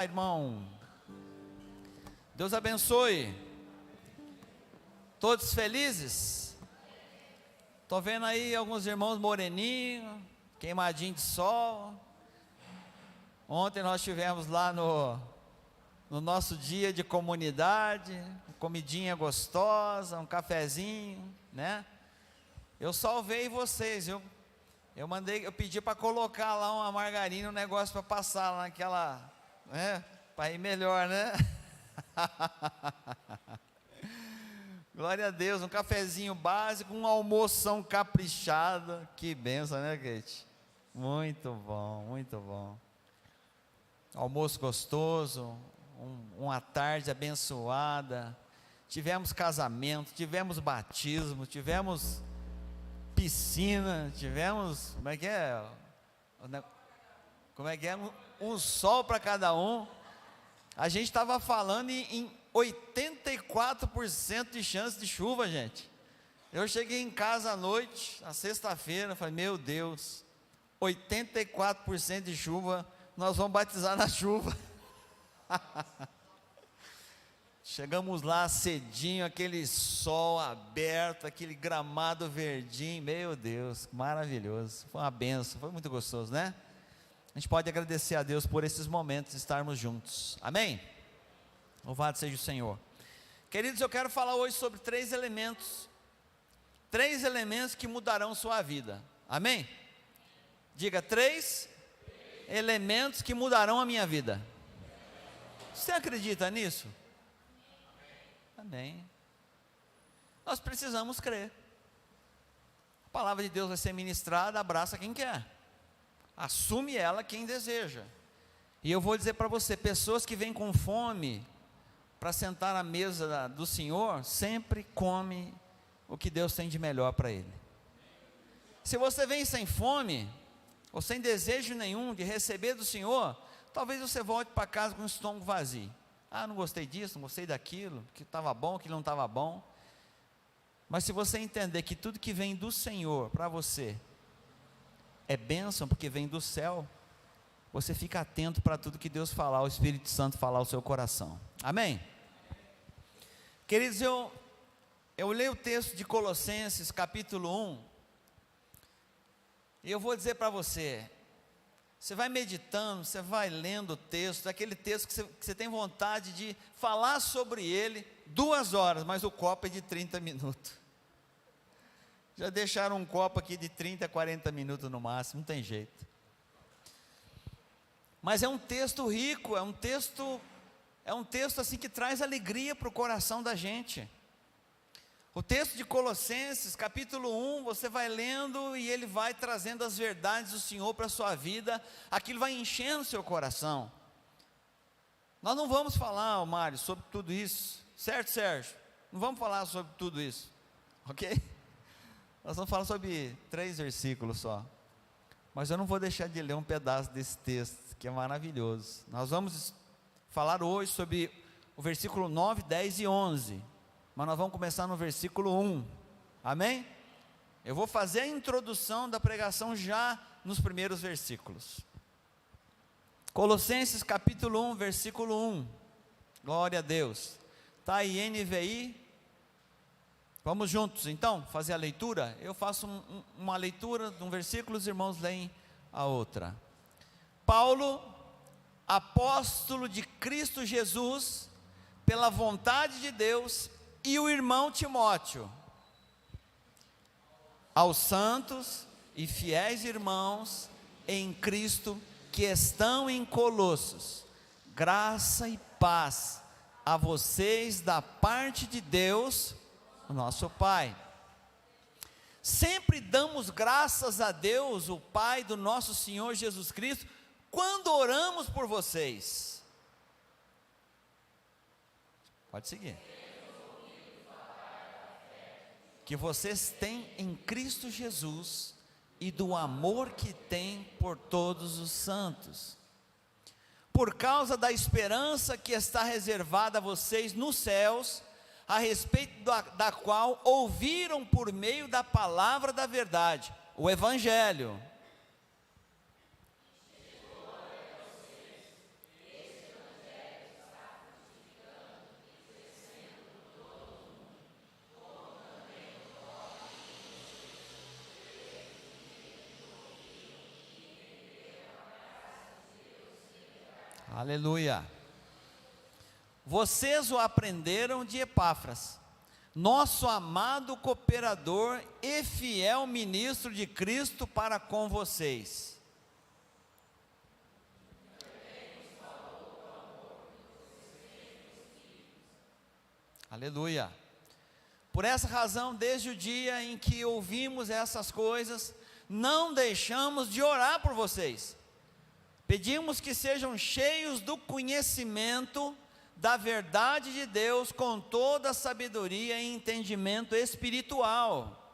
Irmão, Deus abençoe. Todos felizes? Estou vendo aí alguns irmãos moreninhos, queimadinho de sol. Ontem nós tivemos lá no nosso dia de comunidade, comidinha gostosa, um cafezinho, né? Eu salvei vocês, eu pedi para colocar lá uma margarina, um negócio para passar lá naquela, né? Para ir melhor, né? Glória a Deus, um cafezinho básico, um almoção caprichado. Que benção, né, Kate? Muito bom, muito bom. Almoço gostoso, uma tarde abençoada. Tivemos casamento, tivemos batismo, tivemos piscina, tivemos, como é que é? Um sol para cada um. A gente estava falando em 84% de chance de chuva, gente. Eu cheguei em casa à noite, na sexta-feira, falei, meu Deus, 84% de chuva, nós vamos batizar na chuva. Chegamos lá cedinho, aquele sol aberto, aquele gramado verdinho, meu Deus, maravilhoso, foi uma benção, foi muito gostoso, né? A gente pode agradecer a Deus por esses momentos, estarmos juntos, amém? Louvado seja o Senhor. Queridos, eu quero falar hoje sobre três elementos que mudarão sua vida, amém? Diga, três elementos que mudarão a minha vida. Você acredita nisso? Amém. Nós precisamos crer. A palavra de Deus vai ser ministrada, abraça quem quer, assume ela quem deseja. E eu vou dizer para você, pessoas que vêm com fome para sentar à mesa do Senhor, sempre come o que Deus tem de melhor para ele. Se você vem sem fome, ou sem desejo nenhum de receber do Senhor, talvez você volte para casa com o estômago vazio. Ah, não gostei disso, não gostei daquilo, que estava bom, que não estava bom. Mas se você entender que tudo que vem do Senhor para você é bênção, porque vem do céu, você fica atento para tudo que Deus falar, o Espírito Santo falar ao seu coração, amém? Queridos, eu leio o texto de Colossenses capítulo 1, e eu vou dizer para você, você vai meditando, você vai lendo o texto, aquele texto que você tem vontade de falar sobre ele 2 horas, mas o copo é de 30 minutos. Já deixaram um copo aqui de 30, 40 minutos no máximo, não tem jeito. Mas é um texto rico, é um texto assim que traz alegria para o coração da gente. O texto de Colossenses, capítulo 1, você vai lendo e ele vai trazendo as verdades do Senhor para a sua vida, aquilo vai enchendo o seu coração. Nós não vamos falar, Mário, sobre tudo isso, certo, Sérgio? Não vamos falar sobre tudo isso, ok? Nós vamos falar sobre 3 versículos só, mas eu não vou deixar de ler um pedaço desse texto, que é maravilhoso. Nós vamos falar hoje sobre o versículo 9, 10 e 11, mas nós vamos começar no versículo 1, amém? Eu vou fazer a introdução da pregação já nos primeiros versículos. Colossenses capítulo 1, versículo 1, glória a Deus, está aí NVI, vamos juntos então, fazer a leitura, eu faço uma leitura de um versículo, os irmãos leem a outra. Paulo, apóstolo de Cristo Jesus, pela vontade de Deus, e o irmão Timóteo, aos santos e fiéis irmãos em Cristo, que estão em Colossos, graça e paz a vocês da parte de Deus, o nosso Pai. Sempre damos graças a Deus, o Pai do nosso Senhor Jesus Cristo, quando oramos por vocês. Pode seguir. Que vocês têm em Cristo Jesus e do amor que têm por todos os santos, por causa da esperança que está reservada a vocês nos céus, a respeito da qual ouviram por meio da palavra da verdade, o Evangelho. Aleluia. Vocês o aprenderam de Epáfras, nosso amado cooperador e fiel ministro de Cristo para com vocês. Aleluia. Por essa razão, desde o dia em que ouvimos essas coisas, não deixamos de orar por vocês. Pedimos que sejam cheios do conhecimento da verdade de Deus, com toda a sabedoria e entendimento espiritual.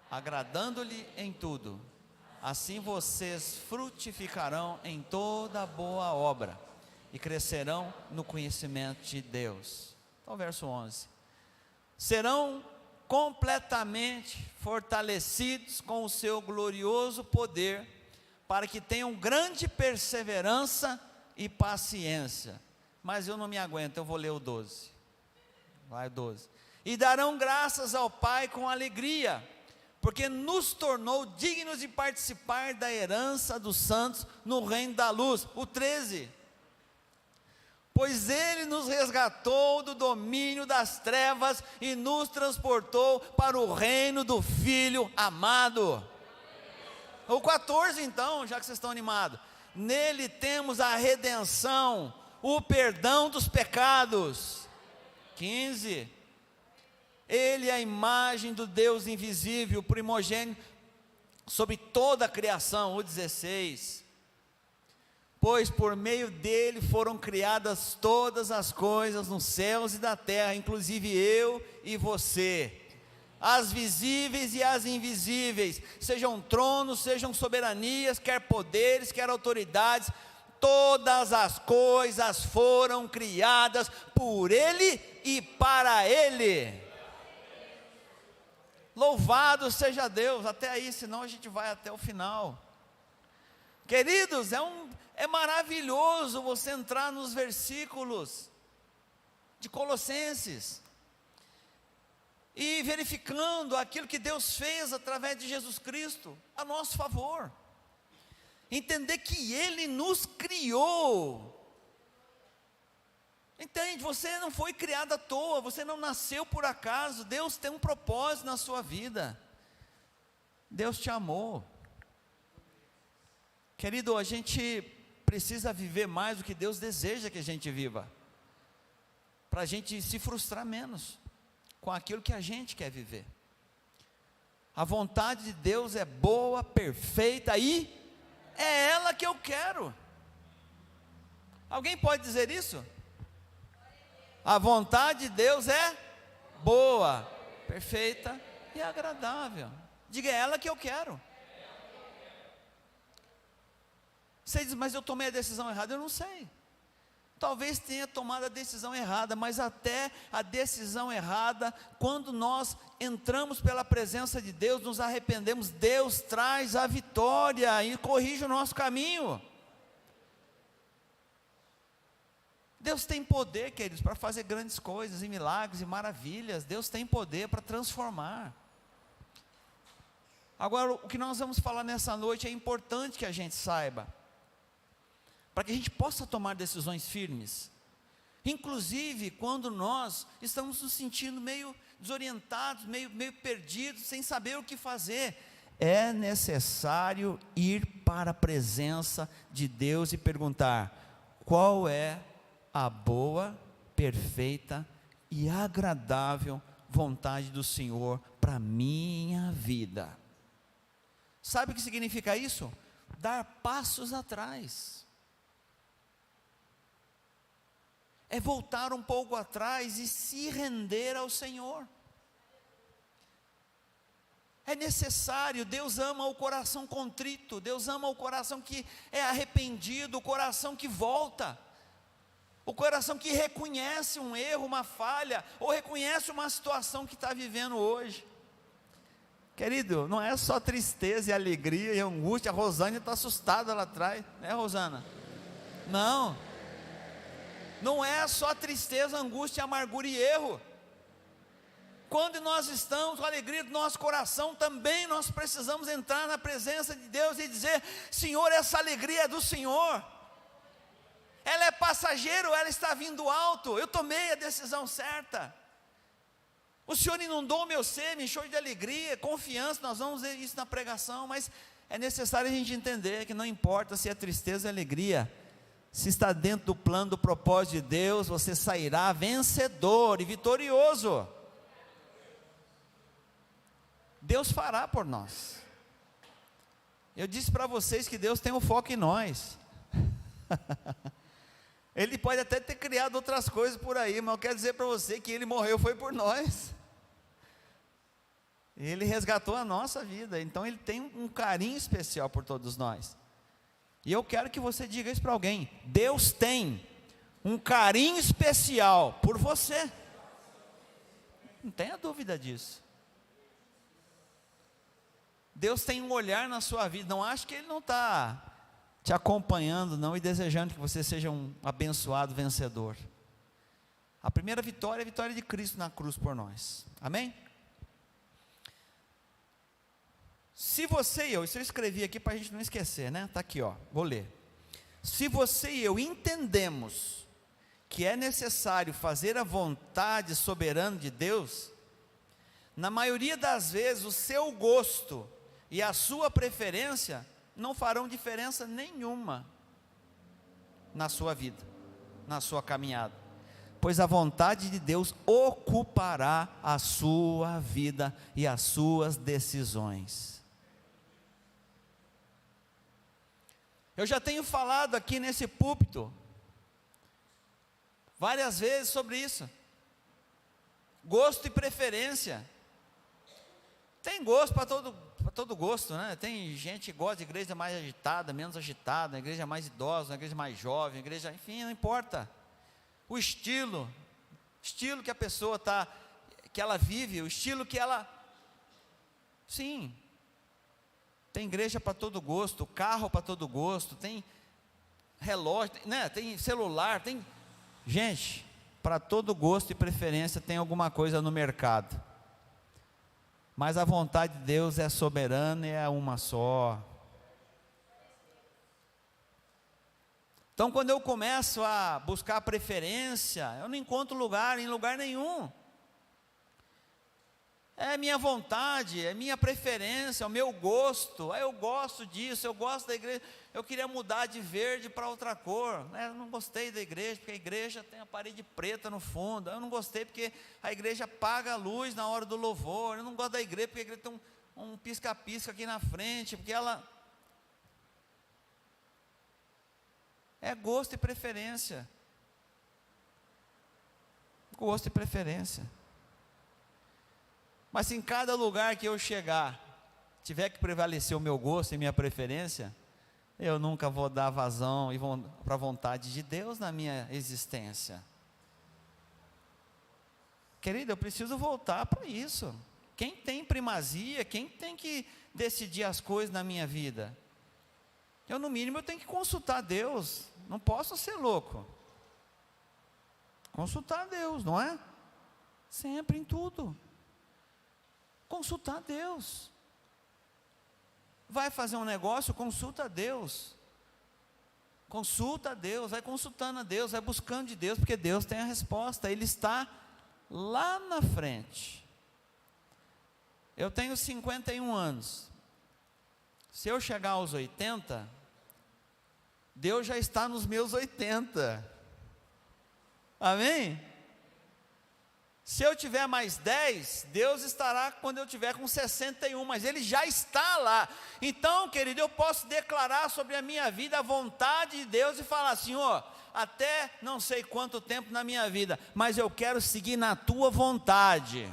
Agradando-lhe em tudo. Assim vocês frutificarão em toda boa obra e crescerão no conhecimento de Deus. Então, verso 11. Serão completamente fortalecidos com o seu glorioso poder, para que tenham grande perseverança e paciência. Mas eu não me aguento, eu vou ler o 12. Vai, 12. E darão graças ao Pai com alegria, porque nos tornou dignos de participar da herança dos santos no reino da luz. O 13. Pois Ele nos resgatou do domínio das trevas e nos transportou para o reino do Filho amado. O 14 então, já que vocês estão animados. Nele temos a redenção, o perdão dos pecados. 15. Ele é a imagem do Deus invisível, primogênito sobre toda a criação. O 16. Pois por meio dele foram criadas todas as coisas nos céus e da terra, inclusive eu e você, as visíveis e as invisíveis, sejam tronos, sejam soberanias, quer poderes, quer autoridades, todas as coisas foram criadas por Ele e para Ele. Louvado seja Deus. Até aí, senão a gente vai até o final. Queridos, é maravilhoso você entrar nos versículos de Colossenses e verificando aquilo que Deus fez através de Jesus Cristo a nosso favor. Entender que Ele nos criou. Entende? Você não foi criado à toa, você não nasceu por acaso. Deus tem um propósito na sua vida. Deus te amou. Querido, a gente precisa viver mais do que Deus deseja que a gente viva, para a gente se frustrar menos com aquilo que a gente quer viver. A vontade de Deus é boa, perfeita e é ela que eu quero. Alguém pode dizer isso? A vontade de Deus é boa, perfeita e agradável. Diga, é ela que eu quero. Você diz, mas eu tomei a decisão errada. Eu não sei. Talvez tenha tomado a decisão errada, mas até a decisão errada, quando nós entramos pela presença de Deus, nos arrependemos, Deus traz a vitória e corrige o nosso caminho. Deus tem poder, queridos, para fazer grandes coisas e milagres e maravilhas. Deus tem poder para transformar. Agora, o que nós vamos falar nessa noite é importante que a gente saiba, para que a gente possa tomar decisões firmes, inclusive quando nós estamos nos sentindo meio desorientados, meio perdidos, sem saber o que fazer. É necessário ir para a presença de Deus e perguntar: qual é a boa, perfeita e agradável vontade do Senhor para a minha vida? Sabe o que significa isso? Dar passos atrás. É voltar um pouco atrás e se render ao Senhor. É necessário. Deus ama o coração contrito, Deus ama o coração que é arrependido, o coração que volta, o coração que reconhece um erro, uma falha, ou reconhece uma situação que está vivendo hoje. Querido, não é só tristeza e alegria e angústia. A Rosane está assustada lá atrás, né, Rosana? Não é só tristeza, angústia, amargura e erro. Quando nós estamos com a alegria do nosso coração, também nós precisamos entrar na presença de Deus e dizer: Senhor, essa alegria é do Senhor, ela é passageiro, ela está vindo alto, eu tomei a decisão certa, o Senhor inundou o meu ser, me encheu de alegria, confiança. Nós vamos ver isso na pregação, mas é necessário a gente entender que não importa se é tristeza ou alegria, se está dentro do plano, do propósito de Deus, você sairá vencedor e vitorioso. Deus fará por nós. Eu disse para vocês que Deus tem um foco em nós. Ele pode até ter criado outras coisas por aí, mas eu quero dizer para você que Ele morreu foi por nós. Ele resgatou a nossa vida, então Ele tem um carinho especial por todos nós. E eu quero que você diga isso para alguém: Deus tem um carinho especial por você. Não tenha dúvida disso. Deus tem um olhar na sua vida. Não acho que Ele não está te acompanhando não, e desejando que você seja um abençoado vencedor. A primeira vitória é a vitória de Cristo na cruz por nós. Amém? Se você e eu, isso eu escrevi aqui para a gente não esquecer, né? Está aqui, ó, vou ler. Se você e eu entendemos que é necessário fazer a vontade soberana de Deus, na maioria das vezes o seu gosto e a sua preferência não farão diferença nenhuma na sua vida, na sua caminhada, pois a vontade de Deus ocupará a sua vida e as suas decisões. Eu já tenho falado aqui nesse púlpito várias vezes sobre isso. Gosto e preferência. Tem gosto para todo gosto, né? Tem gente que gosta de igreja mais agitada, menos agitada, igreja mais idosa, igreja mais jovem, igreja, enfim, não importa. O estilo que a pessoa está, que ela vive, o estilo que ela, sim. Tem igreja para todo gosto, carro para todo gosto, tem relógio, né? Tem celular, tem, gente, para todo gosto e preferência tem alguma coisa no mercado. Mas a vontade de Deus é soberana e é uma só. Então, quando eu começo a buscar preferência, eu não encontro lugar em lugar nenhum. É minha vontade, é minha preferência, é o meu gosto. Eu gosto disso, eu gosto da igreja. Eu queria mudar de verde para outra cor, né? Eu não gostei da igreja, porque a igreja tem a parede preta no fundo. Eu não gostei porque a igreja apaga a luz na hora do louvor. Eu não gosto da igreja porque a igreja tem um pisca-pisca aqui na frente, porque ela... É gosto e preferência. Gosto e preferência. Mas se em cada lugar que eu chegar tiver que prevalecer o meu gosto e minha preferência, eu nunca vou dar vazão para a vontade de Deus na minha existência. Querido, eu preciso voltar para isso. Quem tem primazia, quem tem que decidir as coisas na minha vida? Eu, no mínimo, eu tenho que consultar Deus. Não posso ser louco. Consultar Deus, não é? Sempre, em tudo. Consultar Deus. Vai fazer um negócio, consulta a Deus. Consulta a Deus, vai consultando a Deus, vai buscando de Deus, porque Deus tem a resposta, Ele está lá na frente. Eu tenho 51 anos. Se eu chegar aos 80, Deus já está nos meus 80. Amém? Se eu tiver mais 10, Deus estará quando eu tiver com 61, mas Ele já está lá. Então, querido, eu posso declarar sobre a minha vida a vontade de Deus e falar: Senhor, até não sei quanto tempo na minha vida, mas eu quero seguir na Tua vontade.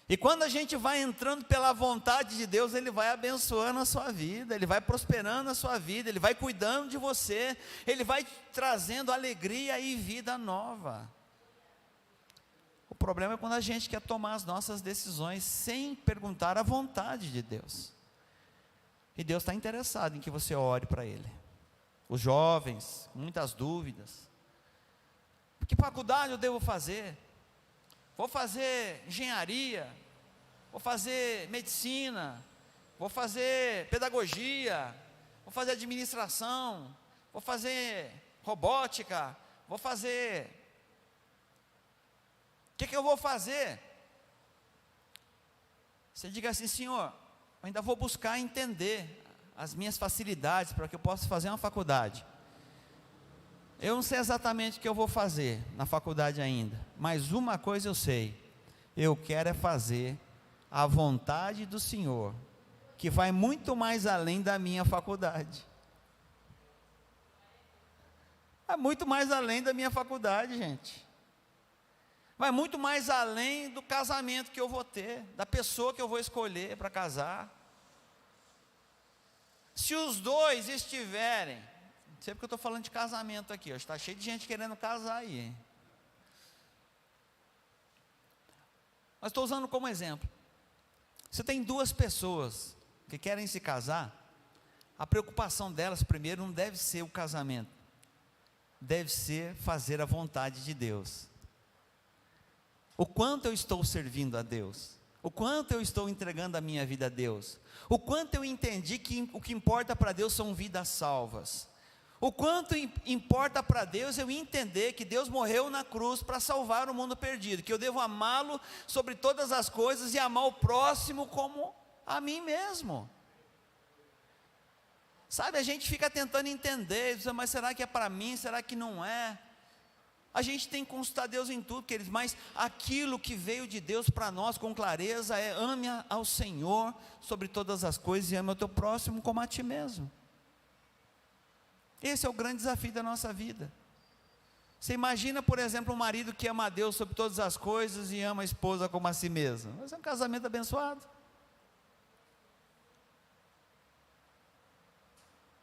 E quando a gente vai entrando pela vontade de Deus, Ele vai abençoando a sua vida, Ele vai prosperando a sua vida, Ele vai cuidando de você, Ele vai trazendo alegria e vida nova. O problema é quando a gente quer tomar as nossas decisões sem perguntar a vontade de Deus. E Deus está interessado em que você ore para Ele. Os jovens, muitas dúvidas. Que faculdade eu devo fazer? vou fazer engenharia, vou fazer medicina, vou fazer pedagogia, vou fazer administração, vou fazer robótica, vou fazer... O que eu vou fazer? Você diga assim: Senhor, eu ainda vou buscar entender as minhas facilidades para que eu possa fazer uma faculdade. Eu não sei exatamente o que eu vou fazer na faculdade ainda, mas uma coisa eu sei: eu quero é fazer a vontade do Senhor, que vai muito mais além da minha faculdade. É muito mais além da minha faculdade, gente. Vai muito mais além do casamento que eu vou ter, da pessoa que eu vou escolher para casar. Se os dois estiverem, não sei porque eu estou falando de casamento aqui, está cheio de gente querendo casar aí, hein? Mas estou usando como exemplo. Você tem duas pessoas que querem se casar, a preocupação delas primeiro não deve ser o casamento, deve ser fazer a vontade de Deus. O quanto eu estou servindo a Deus, o quanto eu estou entregando a minha vida a Deus, o quanto eu entendi que o que importa para Deus são vidas salvas, o quanto importa para Deus eu entender que Deus morreu na cruz para salvar o mundo perdido, que eu devo amá-lo sobre todas as coisas e amar o próximo como a mim mesmo. Sabe, a gente fica tentando entender, mas será que é para mim, será que não é? A gente tem que consultar Deus em tudo, queridos, mas aquilo que veio de Deus para nós com clareza é: ame ao Senhor sobre todas as coisas e ame ao teu próximo como a ti mesmo. Esse é o grande desafio da nossa vida. Você imagina, por exemplo, um marido que ama a Deus sobre todas as coisas e ama a esposa como a si mesmo. Mas é um casamento abençoado.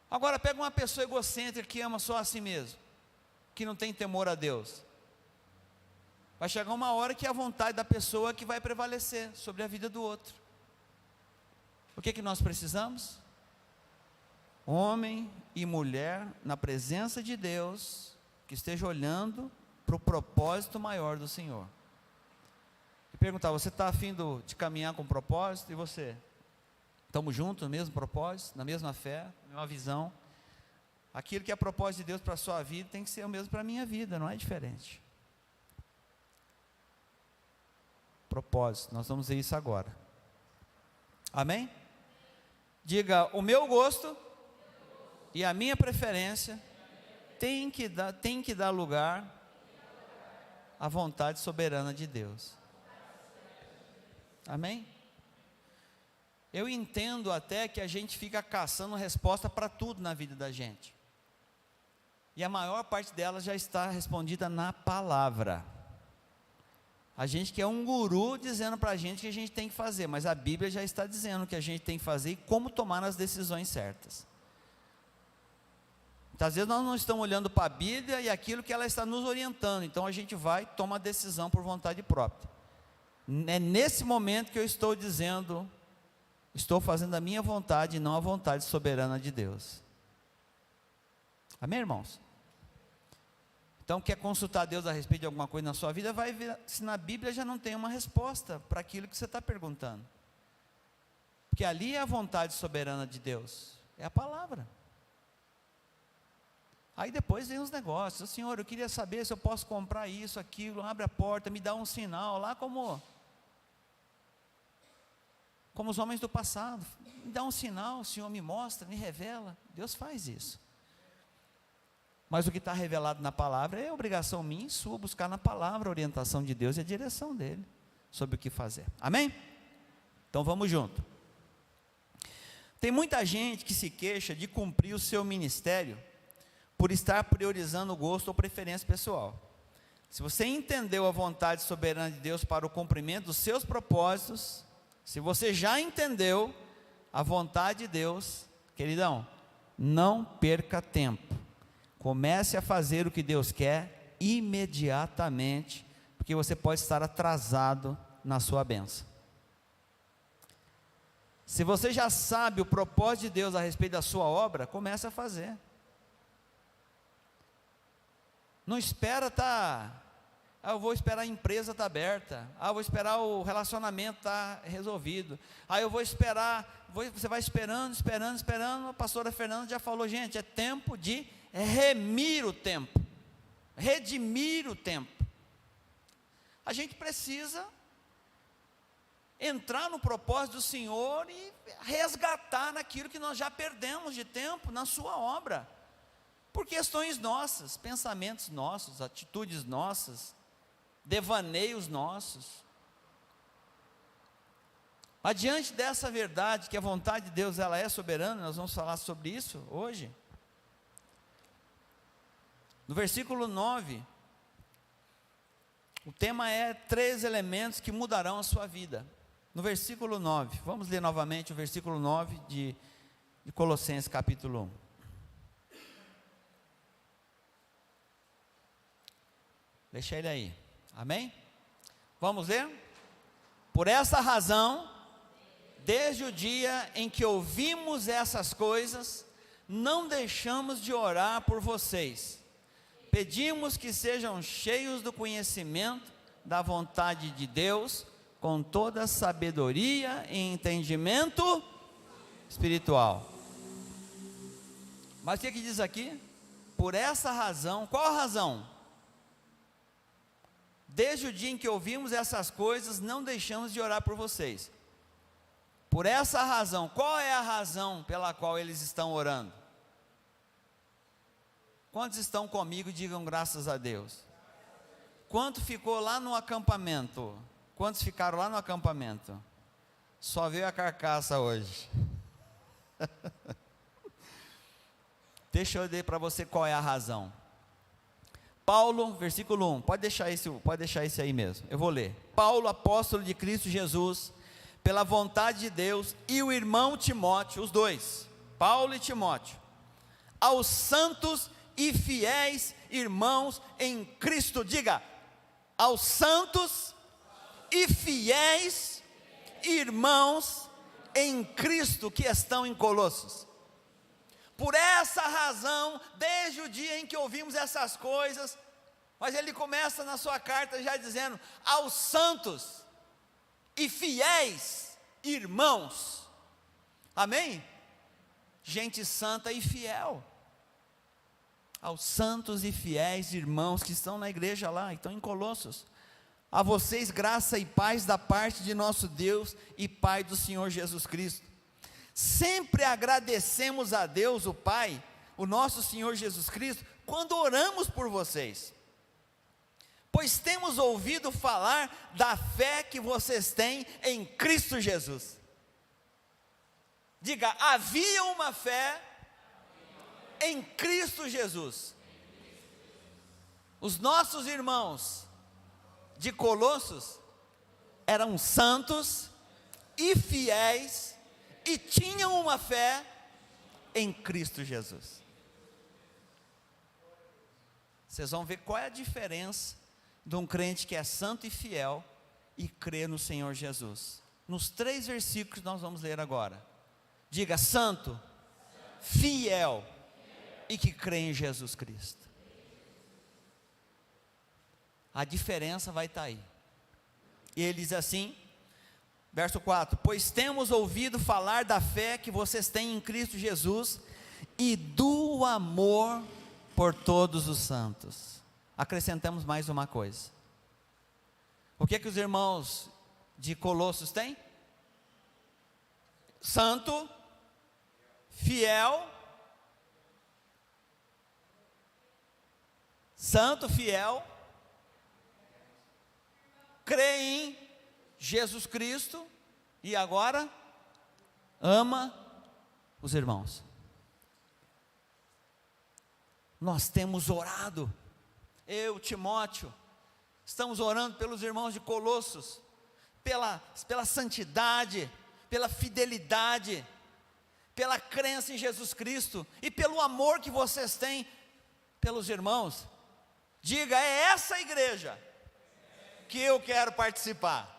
Agora pega uma pessoa egocêntrica que ama só a si mesmo, que não tem temor a Deus. Vai chegar uma hora que é a vontade da pessoa que vai prevalecer sobre a vida do outro. O que nós precisamos? Homem e mulher na presença de Deus, que esteja olhando para o propósito maior do Senhor. E perguntar: você está afim de caminhar com propósito? E você? Estamos juntos no mesmo propósito, na mesma fé, na mesma visão? Aquilo que é propósito de Deus para a sua vida tem que ser o mesmo para a minha vida, não é diferente. Propósito, nós vamos ver isso agora. Amém? Diga: o meu gosto e a minha preferência tem que dar lugar à vontade soberana de Deus. Amém? Eu entendo até que a gente fica caçando resposta para tudo na vida da gente. E a maior parte delas já está respondida na palavra. A gente quer um guru dizendo para a gente o que a gente tem que fazer, mas a Bíblia já está dizendo o que a gente tem que fazer e como tomar as decisões certas. Muitas vezes nós não estamos olhando para a Bíblia e aquilo que ela está nos orientando, então a gente vai e toma a decisão por vontade própria. É nesse momento que eu estou dizendo: estou fazendo a minha vontade e não a vontade soberana de Deus. Amém, irmãos? Então, quer consultar Deus a respeito de alguma coisa na sua vida, vai ver se na Bíblia já não tem uma resposta para aquilo que você está perguntando. Porque ali é a vontade soberana de Deus, é a palavra. Aí depois vem os negócios: Senhor, eu queria saber se eu posso comprar isso, aquilo, abre a porta, me dá um sinal, lá como os homens do passado, me dá um sinal, o Senhor me mostra, me revela. Deus faz isso. Mas o que está revelado na palavra é obrigação minha e sua buscar na palavra a orientação de Deus e a direção dele sobre o que fazer. Amém? Então vamos junto. Tem muita gente que se queixa de cumprir o seu ministério por estar priorizando o gosto ou preferência pessoal. Se você entendeu a vontade soberana de Deus para o cumprimento dos seus propósitos, se você já entendeu a vontade de Deus, queridão, não perca tempo. Comece a fazer o que Deus quer imediatamente, porque você pode estar atrasado na sua bênção. Se você já sabe o propósito de Deus a respeito da sua obra, comece a fazer. Não espera estar Ah, eu vou esperar a empresa estar aberta. Ah, eu vou esperar o relacionamento estar resolvido. Ah, eu vou esperar. Você vai esperando. A pastora Fernanda já falou, gente, é tempo de remir o tempo. Redimir o tempo. A gente precisa entrar no propósito do Senhor e resgatar naquilo que nós já perdemos de tempo na sua obra. Por questões nossas, pensamentos nossos, atitudes nossas, devaneios nossos. Adiante dessa verdade, que a vontade de Deus ela é soberana, nós vamos falar sobre isso hoje. No versículo 9, o tema é 3 elementos que mudarão a sua vida. No versículo 9, vamos ler novamente o versículo 9 de Colossenses capítulo 1. Deixa ele aí, amém? Vamos ler? Por essa razão, desde o dia em que ouvimos essas coisas, não deixamos de orar por vocês. Pedimos que sejam cheios do conhecimento da vontade de Deus, com toda sabedoria e entendimento espiritual. Mas o que diz aqui? Por essa razão, qual a razão? Desde o dia em que ouvimos essas coisas, não deixamos de orar por vocês. Por essa razão, qual é a razão pela qual eles estão orando? Quantos estão comigo, digam graças a Deus. Quanto ficou lá no acampamento? Quantos ficaram lá no acampamento? Só veio a carcaça hoje. Deixa eu ler para você qual é a razão. Paulo, versículo 1, pode deixar esse aí mesmo, eu vou ler. Paulo, apóstolo de Cristo Jesus, pela vontade de Deus, e o irmão Timóteo, os dois, Paulo e Timóteo, aos santos e fiéis irmãos em Cristo, diga, aos santos e fiéis irmãos em Cristo que estão em Colossos. Por essa razão, desde o dia em que ouvimos essas coisas, mas ele começa na sua carta já dizendo, aos santos e fiéis irmãos, amém? Gente santa e fiel, aos santos e fiéis irmãos que estão na igreja lá, estão em Colossos, a vocês graça e paz da parte de nosso Deus e Pai do Senhor Jesus Cristo. Sempre agradecemos a Deus, o Pai, o nosso Senhor Jesus Cristo, quando oramos por vocês, pois temos ouvido falar da fé que vocês têm em Cristo Jesus. Diga, havia uma fé em Cristo Jesus. Os nossos irmãos de Colossos eram santos e fiéis e tinham uma fé em Cristo Jesus. Vocês vão ver qual é a diferença de um crente que é santo e fiel e crê no Senhor Jesus. Nos 3 versículos que nós vamos ler agora. Diga, santo, fiel e que crê em Jesus Cristo. A diferença vai estar aí. E ele diz assim, verso 4, pois temos ouvido falar da fé que vocês têm em Cristo Jesus e do amor por todos os santos. Acrescentamos mais uma coisa. O que os irmãos de Colossos têm? Santo, fiel, crê em Jesus Cristo e agora ama os irmãos. Nós temos orado, eu, Timóteo, estamos orando pelos irmãos de Colossos, pela santidade, pela fidelidade, pela crença em Jesus Cristo e pelo amor que vocês têm pelos irmãos. Diga, é essa igreja que eu quero participar.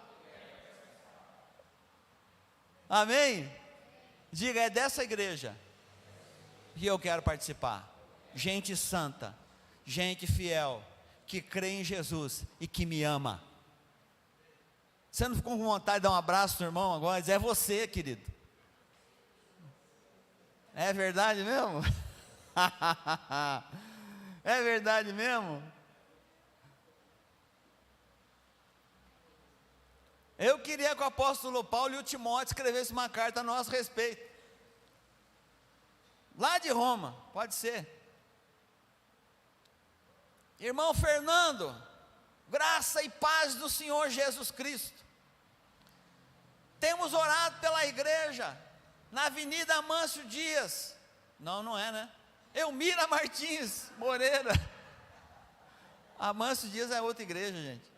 Amém? Diga, é dessa igreja que eu quero participar. Gente santa, gente fiel, que crê em Jesus e que me ama. Você não ficou com vontade de dar um abraço no irmão agora? Dizer, é você, querido. É verdade mesmo? É verdade mesmo? Eu queria que o apóstolo Paulo e o Timóteo escrevessem uma carta a nosso respeito. Lá de Roma, pode ser. Irmão Fernando, graça e paz do Senhor Jesus Cristo. Temos orado pela igreja, na Avenida Amâncio Dias. Não é, né? Elmira Martins Moreira. Amâncio Dias é outra igreja, gente.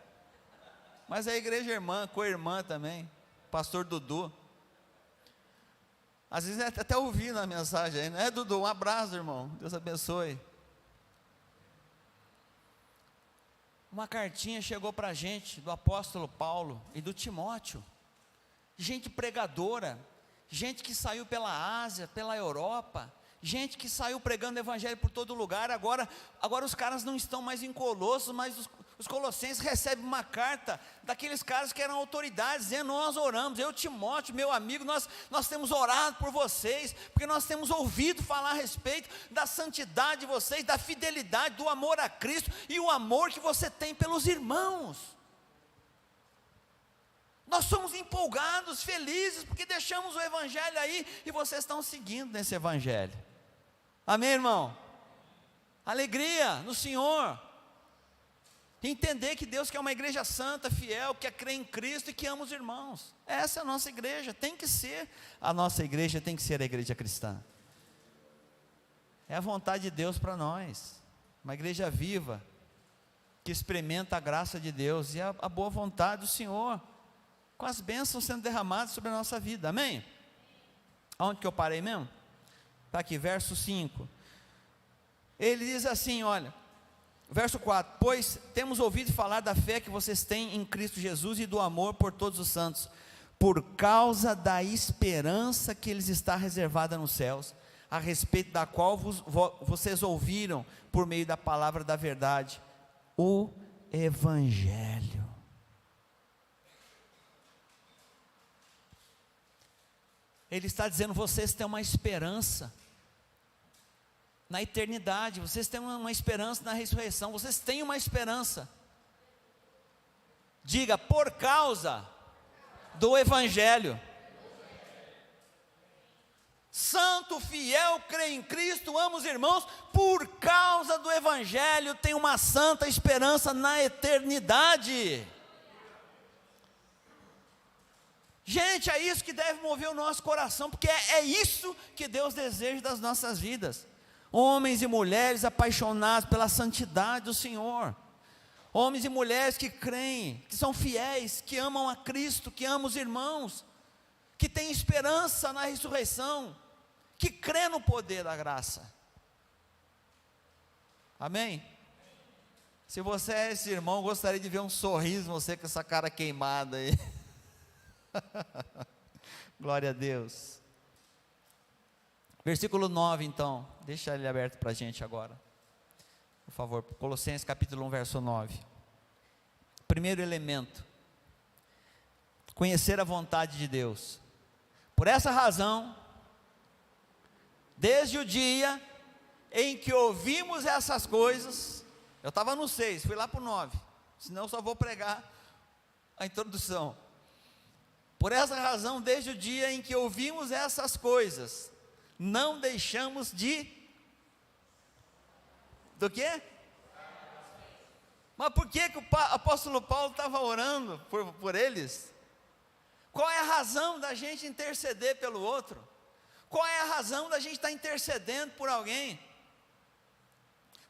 Mas é a igreja irmã, co-irmã também. Pastor Dudu. Às vezes até ouvi na mensagem aí, não é, Dudu? Um abraço, irmão. Deus abençoe. Uma cartinha chegou para a gente, do apóstolo Paulo e do Timóteo. Gente pregadora, gente que saiu pela Ásia, pela Europa, gente que saiu pregando o evangelho por todo lugar. Agora os caras não estão mais em Colossos, mas os colossenses recebem uma carta daqueles caras que eram autoridades, dizendo, nós oramos, eu, Timóteo, meu amigo, nós temos orado por vocês, porque nós temos ouvido falar a respeito da santidade de vocês, da fidelidade, do amor a Cristo, e o amor que você tem pelos irmãos. Nós somos empolgados, felizes, porque deixamos o evangelho aí, e vocês estão seguindo nesse evangelho. Amém, irmão? Alegria no Senhor. Entender que Deus quer uma igreja santa, fiel, que crê em Cristo e que ama os irmãos. Essa é a nossa igreja, tem que ser. A nossa igreja tem que ser a igreja cristã. É a vontade de Deus para nós. Uma igreja viva, que experimenta a graça de Deus e a boa vontade do Senhor, com as bênçãos sendo derramadas sobre a nossa vida. Amém? Aonde que eu parei mesmo? Está aqui, verso 5. Ele diz assim, olha, verso 4, pois temos ouvido falar da fé que vocês têm em Cristo Jesus e do amor por todos os santos, por causa da esperança que lhes está reservada nos céus, a respeito da qual vocês ouviram por meio da palavra da verdade, o Evangelho. Ele está dizendo, vocês têm uma esperança na eternidade, vocês têm uma esperança na ressurreição, vocês têm uma esperança. Diga, por causa do Evangelho. Santo, fiel, crê em Cristo, ama os irmãos, por causa do Evangelho, tem uma santa esperança na eternidade. Gente, é isso que deve mover o nosso coração, porque é isso que Deus deseja das nossas vidas. Homens e mulheres apaixonados pela santidade do Senhor. Homens e mulheres que creem, que são fiéis, que amam a Cristo, que amam os irmãos, que têm esperança na ressurreição, que crê no poder da graça. Amém? Se você é esse irmão, gostaria de ver um sorriso, você com essa cara queimada aí. Glória a Deus. Versículo 9 então, deixa ele aberto para a gente agora, por favor, Colossenses capítulo 1, verso 9. Primeiro elemento, conhecer a vontade de Deus. Por essa razão, desde o dia em que ouvimos essas coisas, eu estava no 6, fui lá para o 9, senão eu só vou pregar a introdução. Por essa razão, desde o dia em que ouvimos essas coisas, não deixamos de... Do quê? Mas por que o apóstolo Paulo estava orando por eles? Qual é a razão da gente interceder pelo outro? Qual é a razão da gente estar intercedendo por alguém?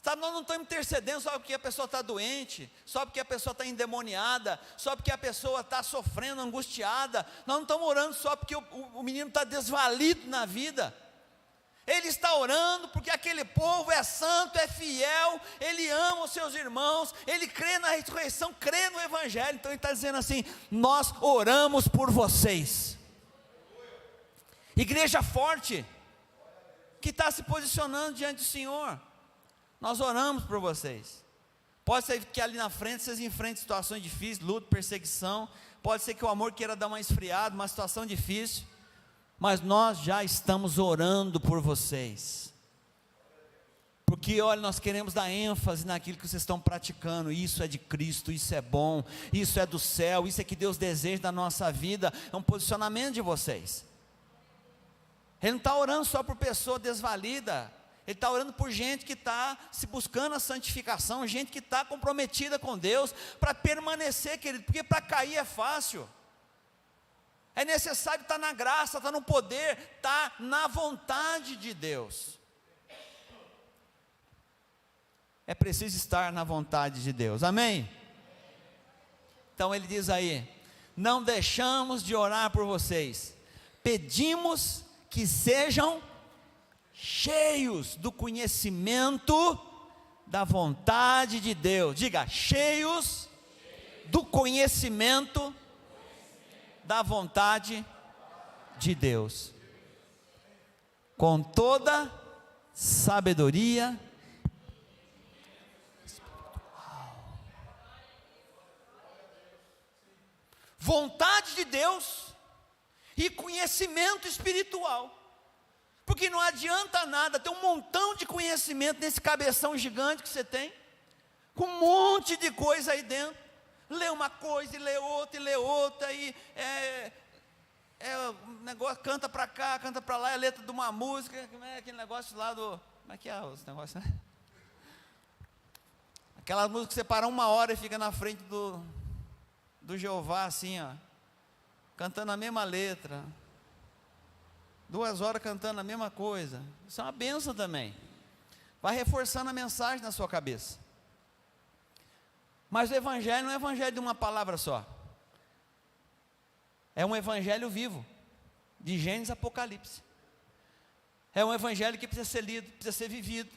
Sabe, nós não estamos intercedendo só porque a pessoa está doente, só porque a pessoa está endemoniada, só porque a pessoa está sofrendo, angustiada. Nós não estamos orando só porque o menino está desvalido na vida. Ele está orando porque aquele povo é santo, é fiel, ele ama os seus irmãos, ele crê na ressurreição, crê no Evangelho. Então ele está dizendo assim, nós oramos por vocês. Igreja forte, que está se posicionando diante do Senhor, nós oramos por vocês, Pode ser que ali na frente vocês enfrentem situações difíceis, luta, perseguição. Pode ser que o amor queira dar uma esfriada, uma situação difícil. Mas nós já estamos orando por vocês. Porque, olha, nós queremos dar ênfase naquilo que vocês estão praticando. Isso é de Cristo, isso é bom, isso é do céu, isso é que Deus deseja da nossa vida. É um posicionamento de vocês. Ele não está orando só por pessoa desvalida. Ele está orando por gente que está se buscando a santificação, gente que está comprometida com Deus, para permanecer, querido, porque para cair é fácil. É necessário estar na graça, estar no poder, estar na vontade de Deus. É preciso estar na vontade de Deus, amém? Então ele diz aí: não deixamos de orar por vocês, pedimos que sejam cheios do conhecimento da vontade de Deus. Diga, cheios do conhecimento da vontade de Deus, com toda sabedoria. Vontade de Deus e conhecimento espiritual. Porque não adianta nada ter um montão de conhecimento nesse cabeção gigante que você tem, com um monte de coisa aí dentro. Lê uma coisa e lê outra, e o negócio canta para cá, canta para lá, é a letra de uma música, aquele negócio lá do, como é que é os negócios, né? Aquela música que você para 1 hora e fica na frente do Jeová assim, ó, cantando a mesma letra, 2 horas cantando a mesma coisa. Isso é uma bênção também, vai reforçando a mensagem na sua cabeça. Mas o evangelho não é evangelho de uma palavra só, é um evangelho vivo, de Gênesis a Apocalipse. É um evangelho que precisa ser lido, precisa ser vivido.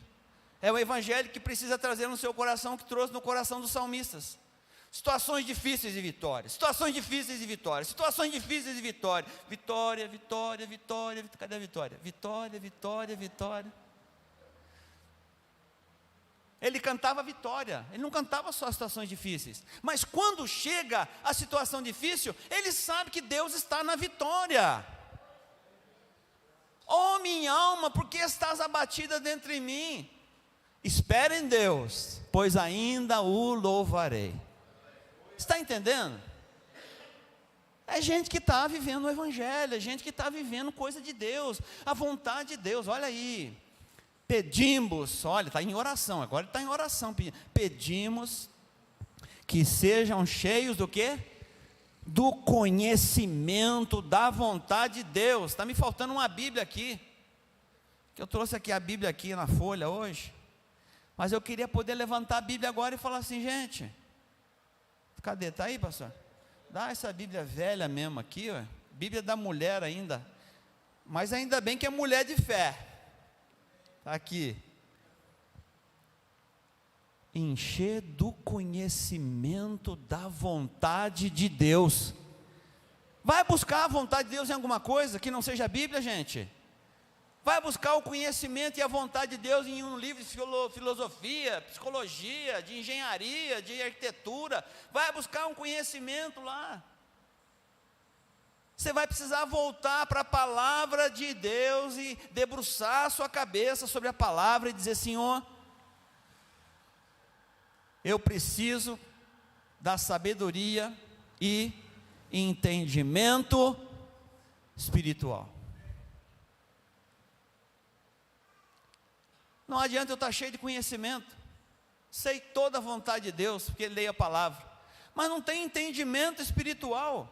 É um evangelho que precisa trazer no seu coração, que trouxe no coração dos salmistas. Situações difíceis e vitórias, situações difíceis e vitórias, situações difíceis e vitória. Vitória, vitória, vitória, cadê a vitória? Vitória, vitória, vitória. Ele cantava vitória, ele não cantava só situações difíceis, mas quando chega a situação difícil, ele sabe que Deus está na vitória. Oh minha alma, por que estás abatida dentro de mim? Espera em Deus, pois ainda o louvarei. Está entendendo? É gente que está vivendo o evangelho, é gente que está vivendo coisa de Deus, a vontade de Deus. Olha aí, pedimos, olha, está em oração, agora ele está em oração, pedimos que sejam cheios do quê? Do conhecimento da vontade de Deus. Está me faltando uma Bíblia aqui, que eu trouxe aqui a Bíblia aqui na folha hoje, mas eu queria poder levantar a Bíblia agora e falar assim, gente, cadê? Está aí, pastor? Dá essa Bíblia velha mesmo aqui, ó. Bíblia da mulher ainda, mas ainda bem que é mulher de fé. Está aqui. Encher do conhecimento da vontade de Deus. Vai buscar a vontade de Deus em alguma coisa que não seja a Bíblia, gente? Vai buscar o conhecimento e a vontade de Deus em um livro de filosofia, psicologia, de engenharia, de arquitetura. Vai buscar um conhecimento lá. Você vai precisar voltar para a palavra de Deus e debruçar a sua cabeça sobre a palavra e dizer, Senhor, eu preciso da sabedoria e entendimento espiritual. Não adianta eu estar cheio de conhecimento, sei toda a vontade de Deus, porque leio a palavra, mas não tem entendimento espiritual,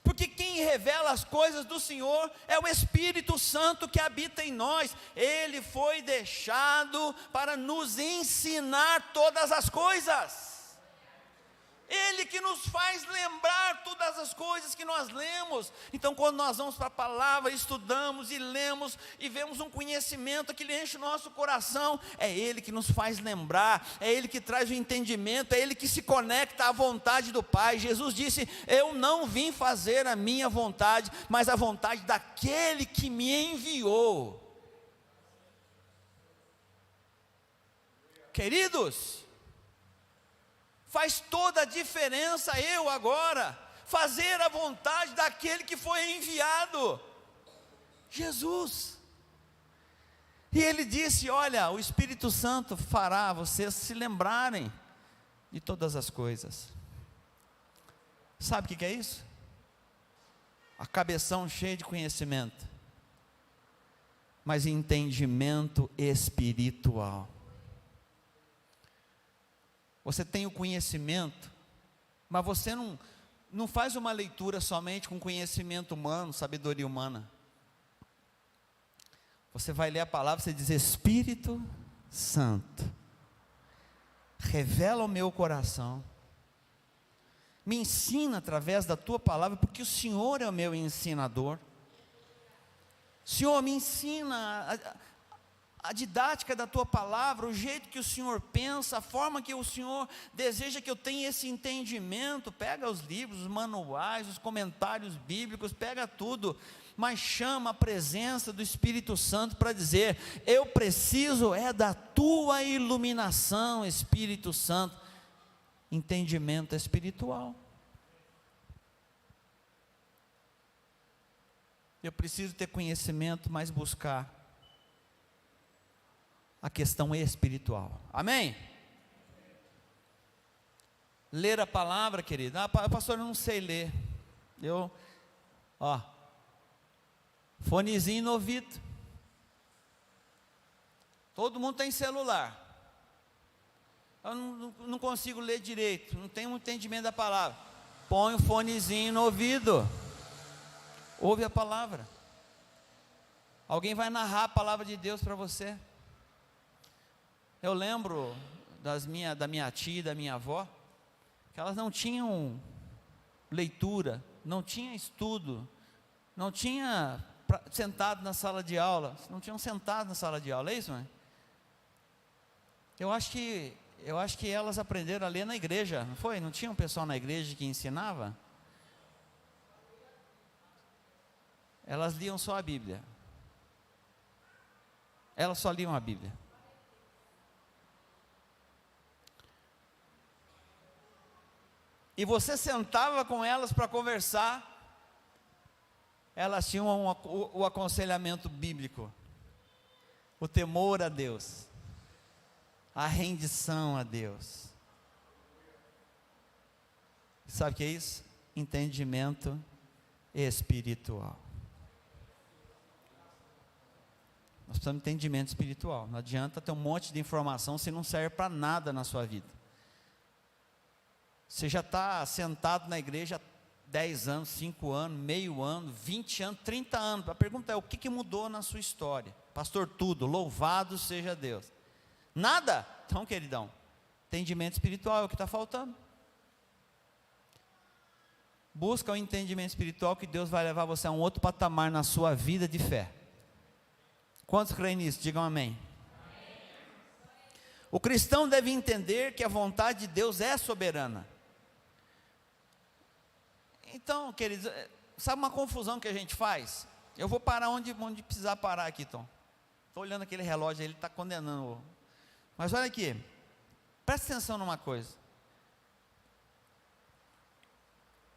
porque quem revela as coisas do Senhor é o Espírito Santo que habita em nós. Ele foi deixado para nos ensinar todas as coisas. Ele que nos faz lembrar todas as coisas que nós lemos. Então quando nós vamos para a palavra, estudamos e lemos e vemos um conhecimento que enche o nosso coração, é Ele que nos faz lembrar, é Ele que traz o entendimento, é Ele que se conecta à vontade do Pai. Jesus disse, eu não vim fazer a minha vontade, mas a vontade daquele que me enviou. Queridos, Faz toda a diferença eu agora fazer a vontade daquele que foi enviado, Jesus. E ele disse: olha, o Espírito Santo fará vocês se lembrarem de todas as coisas. Sabe o que é isso? A cabeção cheia de conhecimento, mas entendimento espiritual. Você tem o conhecimento, mas você não faz uma leitura somente com conhecimento humano, sabedoria humana. Você vai ler a palavra, você diz: Espírito Santo, revela o meu coração, me ensina através da tua palavra, porque o Senhor é o meu ensinador. Senhor, me ensina a didática da tua palavra, o jeito que o Senhor pensa, a forma que o Senhor deseja que eu tenha esse entendimento. Pega os livros, os manuais, os comentários bíblicos, pega tudo, mas chama a presença do Espírito Santo para dizer: eu preciso da tua iluminação, Espírito Santo. Entendimento espiritual. Eu preciso ter conhecimento, mas buscar a questão espiritual. Amém? Ler a palavra, querido. Pastor, eu não sei ler. Fonezinho no ouvido. Todo mundo tem celular. Eu não consigo ler direito, não tenho muito entendimento da palavra. Põe o fonezinho no ouvido. Ouve a palavra. Alguém vai narrar a palavra de Deus para você. Eu lembro da minha tia e da minha avó, que elas não tinham leitura, não tinham estudo, não tinham sentado na sala de aula, não tinham sentado na sala de aula, é isso, mãe? Eu acho que elas aprenderam a ler na igreja, não foi? Não tinha um pessoal na igreja que ensinava? Elas liam só a Bíblia. Elas só liam a Bíblia. E você sentava com elas para conversar, elas tinham o aconselhamento bíblico, o temor a Deus, a rendição a Deus. Sabe o que é isso? Entendimento espiritual. Nós precisamos de entendimento espiritual. Não adianta ter um monte de informação se não serve para nada na sua vida. Você já está sentado na igreja há 10 anos, 5 anos, meio ano, 20 anos, 30 anos. A pergunta é: o que mudou na sua história? Pastor, tudo. Louvado seja Deus. Nada? Então, queridão, entendimento espiritual é o que está faltando. Busca o entendimento espiritual, que Deus vai levar você a um outro patamar na sua vida de fé. Quantos creem nisso? Digam amém. O cristão deve entender que a vontade de Deus é soberana. Então, queridos, sabe uma confusão que a gente faz? Eu vou parar onde precisar parar aqui, Tom. Estou olhando aquele relógio, ele está condenando. Mas olha aqui, presta atenção numa coisa.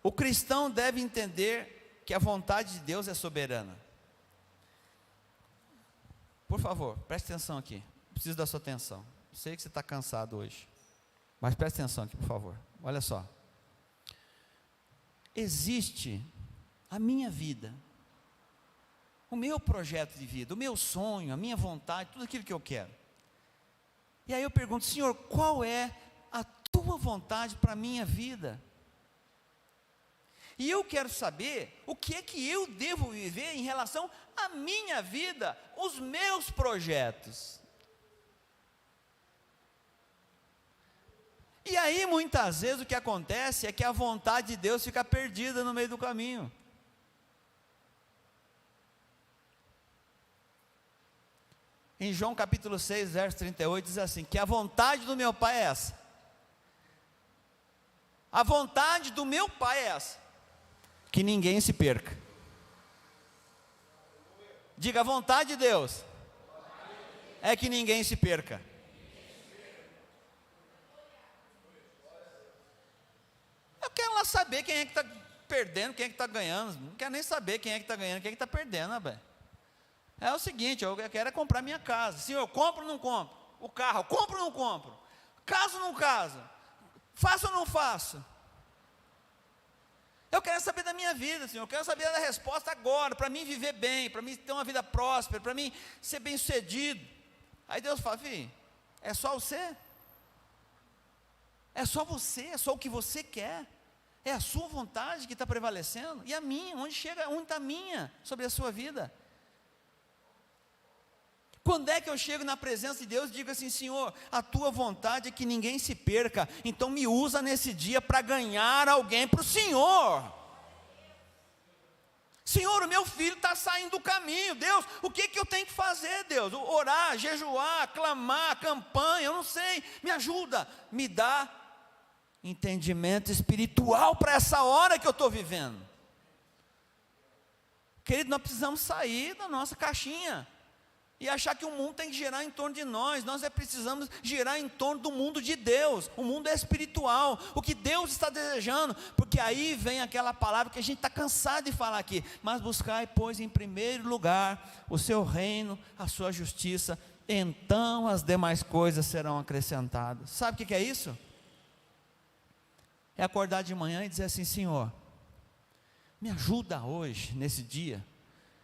O cristão deve entender que a vontade de Deus é soberana. Por favor, preste atenção aqui. Preciso da sua atenção. Sei que você está cansado hoje, mas preste atenção aqui, por favor. Olha só. Existe a minha vida, o meu projeto de vida, o meu sonho, a minha vontade, tudo aquilo que eu quero. E aí eu pergunto: Senhor, qual é a tua vontade para a minha vida? E eu quero saber o que é que eu devo viver em relação à minha vida, os meus projetos. E aí muitas vezes o que acontece é que a vontade de Deus fica perdida no meio do caminho. Em João capítulo 6, verso 38, diz assim: que a vontade do meu Pai é essa. A vontade do meu Pai é essa: que ninguém se perca. Diga: a vontade de Deus é que ninguém se perca. posso saber quem é que está perdendo, quem é que está ganhando. Não quero nem saber quem é que está ganhando, quem é que está perdendo, velho. É o seguinte, eu quero comprar minha casa. Senhor, eu compro ou não compro? O carro, eu compro ou não compro? Caso ou não caso? Faço ou não faço? Eu quero saber da minha vida, Senhor. Eu quero saber da resposta agora, para mim viver bem, para mim ter uma vida próspera, para mim ser bem sucedido. Aí Deus fala, filho, é só você? É só você, é só o que você quer. É a sua vontade que está prevalecendo. E a minha, onde está a minha sobre a sua vida? Quando é que eu chego na presença de Deus e digo assim, Senhor, a tua vontade é que ninguém se perca, então me usa nesse dia para ganhar alguém para o Senhor. Senhor, o meu filho está saindo do caminho, Deus, o que eu tenho que fazer, Deus? Orar, jejuar, clamar, campanha, eu não sei, me ajuda, me dá entendimento espiritual para essa hora que eu estou vivendo. Querido, nós precisamos sair da nossa caixinha e achar que o mundo tem que girar em torno de nós precisamos girar em torno do mundo de Deus. O mundo é espiritual, o que Deus está desejando, porque aí vem aquela palavra que a gente está cansado de falar aqui, mas buscai, pois, em primeiro lugar, o seu reino, a sua justiça, então as demais coisas serão acrescentadas. Sabe o que é isso? É acordar de manhã e dizer assim, Senhor, me ajuda hoje, nesse dia.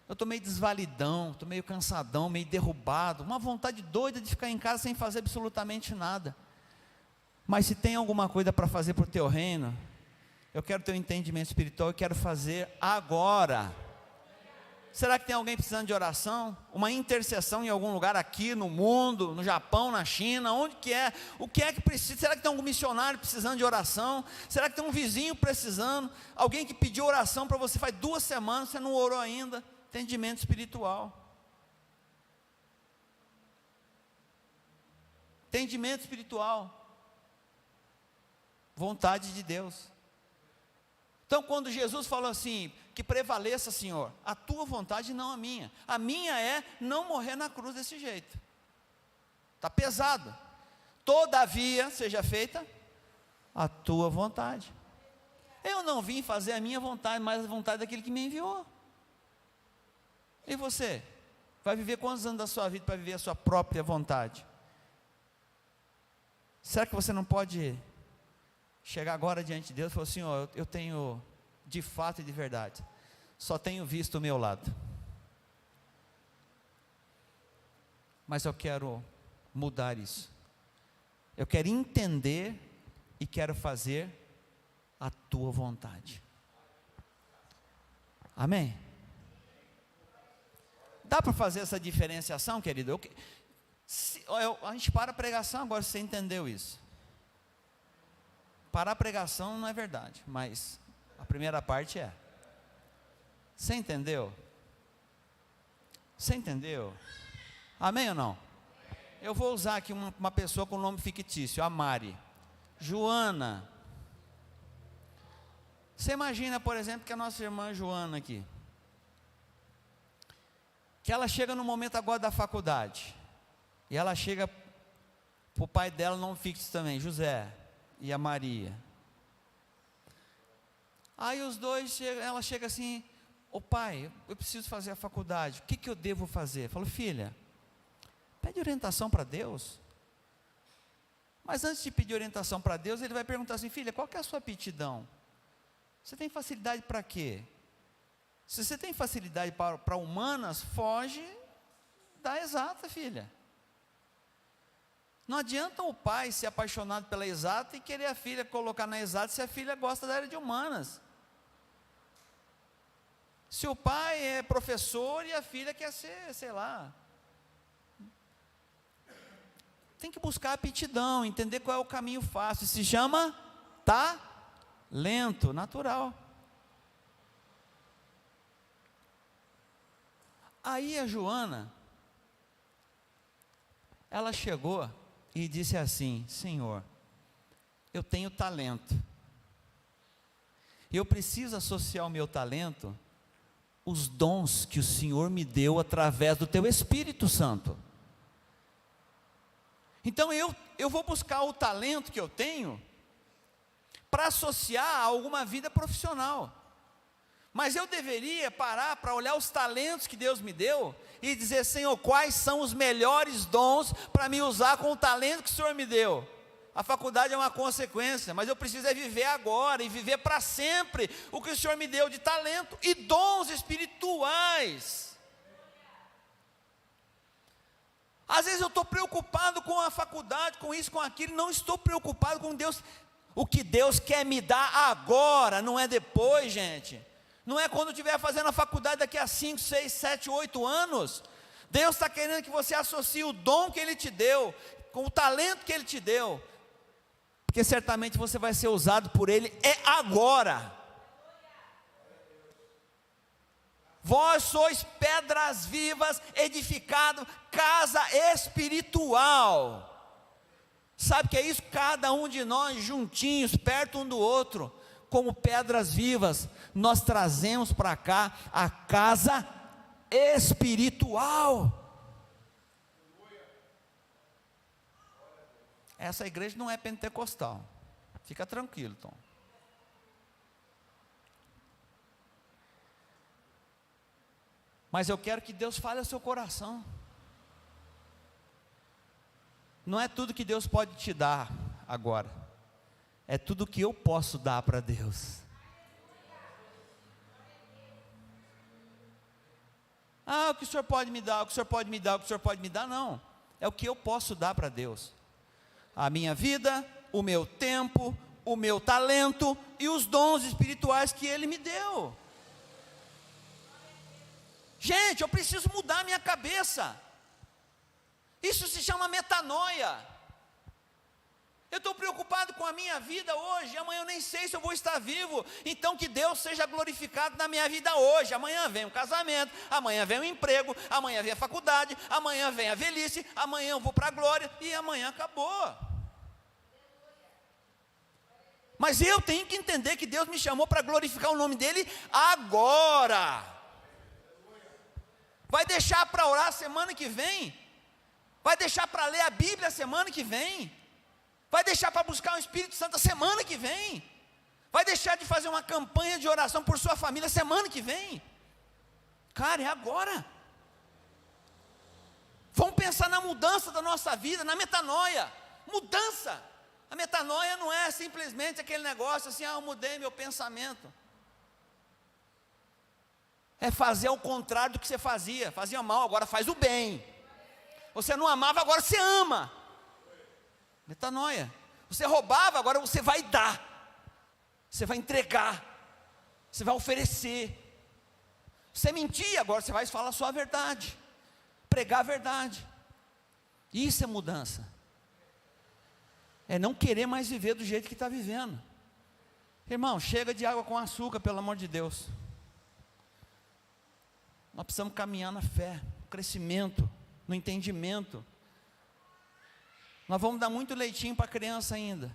Eu estou meio desvalidão, estou meio cansadão, meio derrubado, uma vontade doida de ficar em casa sem fazer absolutamente nada. Mas se tem alguma coisa para fazer para o teu reino, eu quero ter um entendimento espiritual, eu quero fazer agora. Será que tem alguém precisando de oração? Uma intercessão em algum lugar aqui no mundo, no Japão, na China, onde que é? O que é que precisa? Será que tem algum missionário precisando de oração? Será que tem um vizinho precisando? Alguém que pediu oração para você faz 2 semanas, você não orou ainda? Entendimento espiritual. Entendimento espiritual. Vontade de Deus. Então, quando Jesus falou assim, que prevaleça, Senhor, a tua vontade, não a minha. A minha é não morrer na cruz desse jeito. Está pesado. Todavia, seja feita a tua vontade. Eu não vim fazer a minha vontade, mas a vontade daquele que me enviou. E você? Vai viver quantos anos da sua vida para viver a sua própria vontade? Será que você não pode chegar agora diante de Deus e falar, Senhor, eu tenho, de fato e de verdade, só tenho visto o meu lado, mas eu quero mudar isso, eu quero entender e quero fazer a tua vontade. Amém? Dá para fazer essa diferenciação, querido? A gente para a pregação agora, você entendeu isso? Parar a pregação não é verdade, mas a primeira parte é. Você entendeu? Você entendeu? Amém ou não? Eu vou usar aqui uma pessoa com nome fictício, a Mari. Joana. Você imagina, por exemplo, que a nossa irmã Joana aqui, que ela chega no momento agora da faculdade, e ela chega para o pai dela, nome fictício também, José, e a Maria. Aí os dois, ela chega assim, ô pai, eu preciso fazer a faculdade, o que eu devo fazer? Falou, filha, pede orientação para Deus. Mas antes de pedir orientação para Deus, ele vai perguntar assim, filha, qual que é a sua aptidão? Você tem facilidade para quê? Se você tem facilidade para humanas, foge da exata, filha. Não adianta o pai ser apaixonado pela exata e querer a filha colocar na exata se a filha gosta da área de humanas. Se o pai é professor e a filha quer ser, sei lá. Tem que buscar aptidão, entender qual é o caminho fácil. Se chama talento, natural. Aí a Joana, ela chegou e disse assim, Senhor, eu tenho talento, eu preciso associar ao meu talento os dons que o Senhor me deu através do teu Espírito Santo. Então eu vou buscar o talento que eu tenho para associar a alguma vida profissional. Mas eu deveria parar para olhar os talentos que Deus me deu e dizer: Senhor, quais são os melhores dons para me usar com o talento que o Senhor me deu? A faculdade é uma consequência, mas eu preciso viver agora e viver para sempre o que o Senhor me deu de talento e dons espirituais. Às vezes eu estou preocupado com a faculdade, com isso, com aquilo, não estou preocupado com Deus. O que Deus quer me dar agora, não é depois, gente. Não é quando eu estiver fazendo a faculdade daqui a 5, 6, 7, 8 anos. Deus está querendo que você associe o dom que Ele te deu, com o talento que Ele te deu, porque certamente você vai ser usado por Ele agora. Vós sois pedras vivas, edificado, casa espiritual. Sabe o que é isso? Cada um de nós juntinhos, perto um do outro, como pedras vivas, nós trazemos para cá a casa espiritual. Essa igreja não é pentecostal, fica tranquilo, Tom. Mas eu quero que Deus fale ao seu coração. Não é tudo que Deus pode te dar agora, é tudo que eu posso dar para Deus. O que o Senhor pode me dar, o que o Senhor pode me dar, o que o Senhor pode me dar, não. É o que eu posso dar para Deus. A minha vida, o meu tempo, o meu talento e os dons espirituais que Ele me deu. Gente, eu preciso mudar a minha cabeça. Isso se chama metanoia. Eu estou preocupado com a minha vida hoje, amanhã eu nem sei se eu vou estar vivo, então que Deus seja glorificado na minha vida hoje. Amanhã vem o casamento, amanhã vem o emprego, amanhã vem a faculdade, amanhã vem a velhice, amanhã eu vou para a glória, e amanhã acabou. Mas eu tenho que entender que Deus me chamou para glorificar o nome dEle agora. Vai deixar para orar semana que vem? Vai deixar para ler a Bíblia semana que vem? Vai deixar para buscar o Espírito Santo semana que vem? Vai deixar de fazer uma campanha de oração por sua família semana que vem? Cara, é agora. Vamos pensar na mudança da nossa vida, na metanoia. Mudança. A metanoia não é simplesmente aquele negócio assim: eu mudei meu pensamento. É fazer ao contrário do que você fazia. Fazia mal, agora faz o bem. Você não amava, agora você ama. Metanoia. Você roubava, agora você vai dar. Você vai entregar. Você vai oferecer. Você mentia, agora você vai falar a sua verdade. Pregar a verdade. Isso é mudança. É não querer mais viver do jeito que está vivendo. Irmão, chega de água com açúcar, pelo amor de Deus. Nós precisamos caminhar na fé, no crescimento, no entendimento. Nós vamos dar muito leitinho para a criança ainda,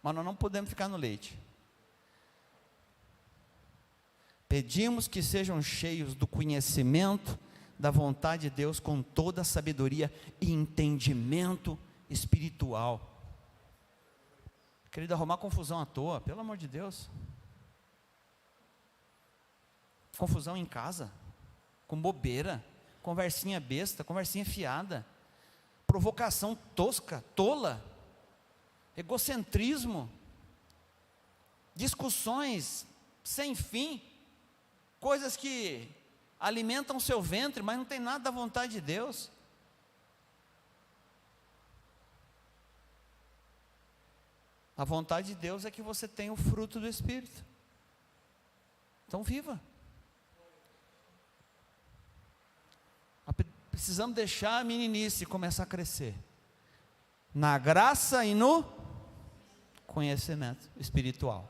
mas nós não podemos ficar no leite. Pedimos que sejam cheios do conhecimento da vontade de Deus, com toda a sabedoria e entendimento espiritual. Querido, arrumar confusão à toa, pelo amor de Deus. Confusão em casa, com bobeira, conversinha besta, conversinha fiada, provocação tosca, tola, egocentrismo, discussões sem fim, coisas que alimentam o seu ventre, mas não tem nada da vontade de Deus. A vontade de Deus é que você tenha o fruto do Espírito. Então viva. Precisamos deixar a meninice começar a crescer na graça e no conhecimento espiritual.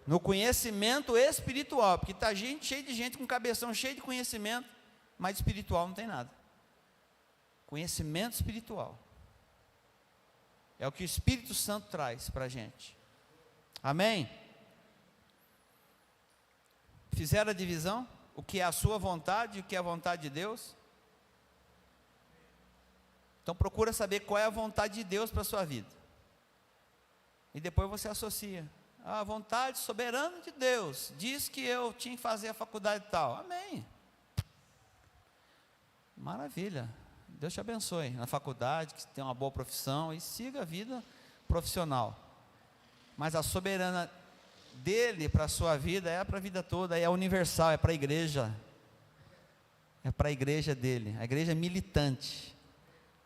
No conhecimento espiritual, porque está cheio de gente com cabeção cheio de conhecimento, mas espiritual não tem nada. Conhecimento espiritual é o que o Espírito Santo traz para a gente. Amém? Fizeram a divisão? O que é a sua vontade e o que é a vontade de Deus? Então procura saber qual é a vontade de Deus para a sua vida. E depois você associa. A vontade soberana de Deus diz que eu tinha que fazer a faculdade e tal. Amém. Maravilha. Deus te abençoe na faculdade, que tenha uma boa profissão e siga a vida profissional. Mas a soberana dele para a sua vida é para a vida toda, é universal, é para a igreja. É para a igreja dele, a igreja militante.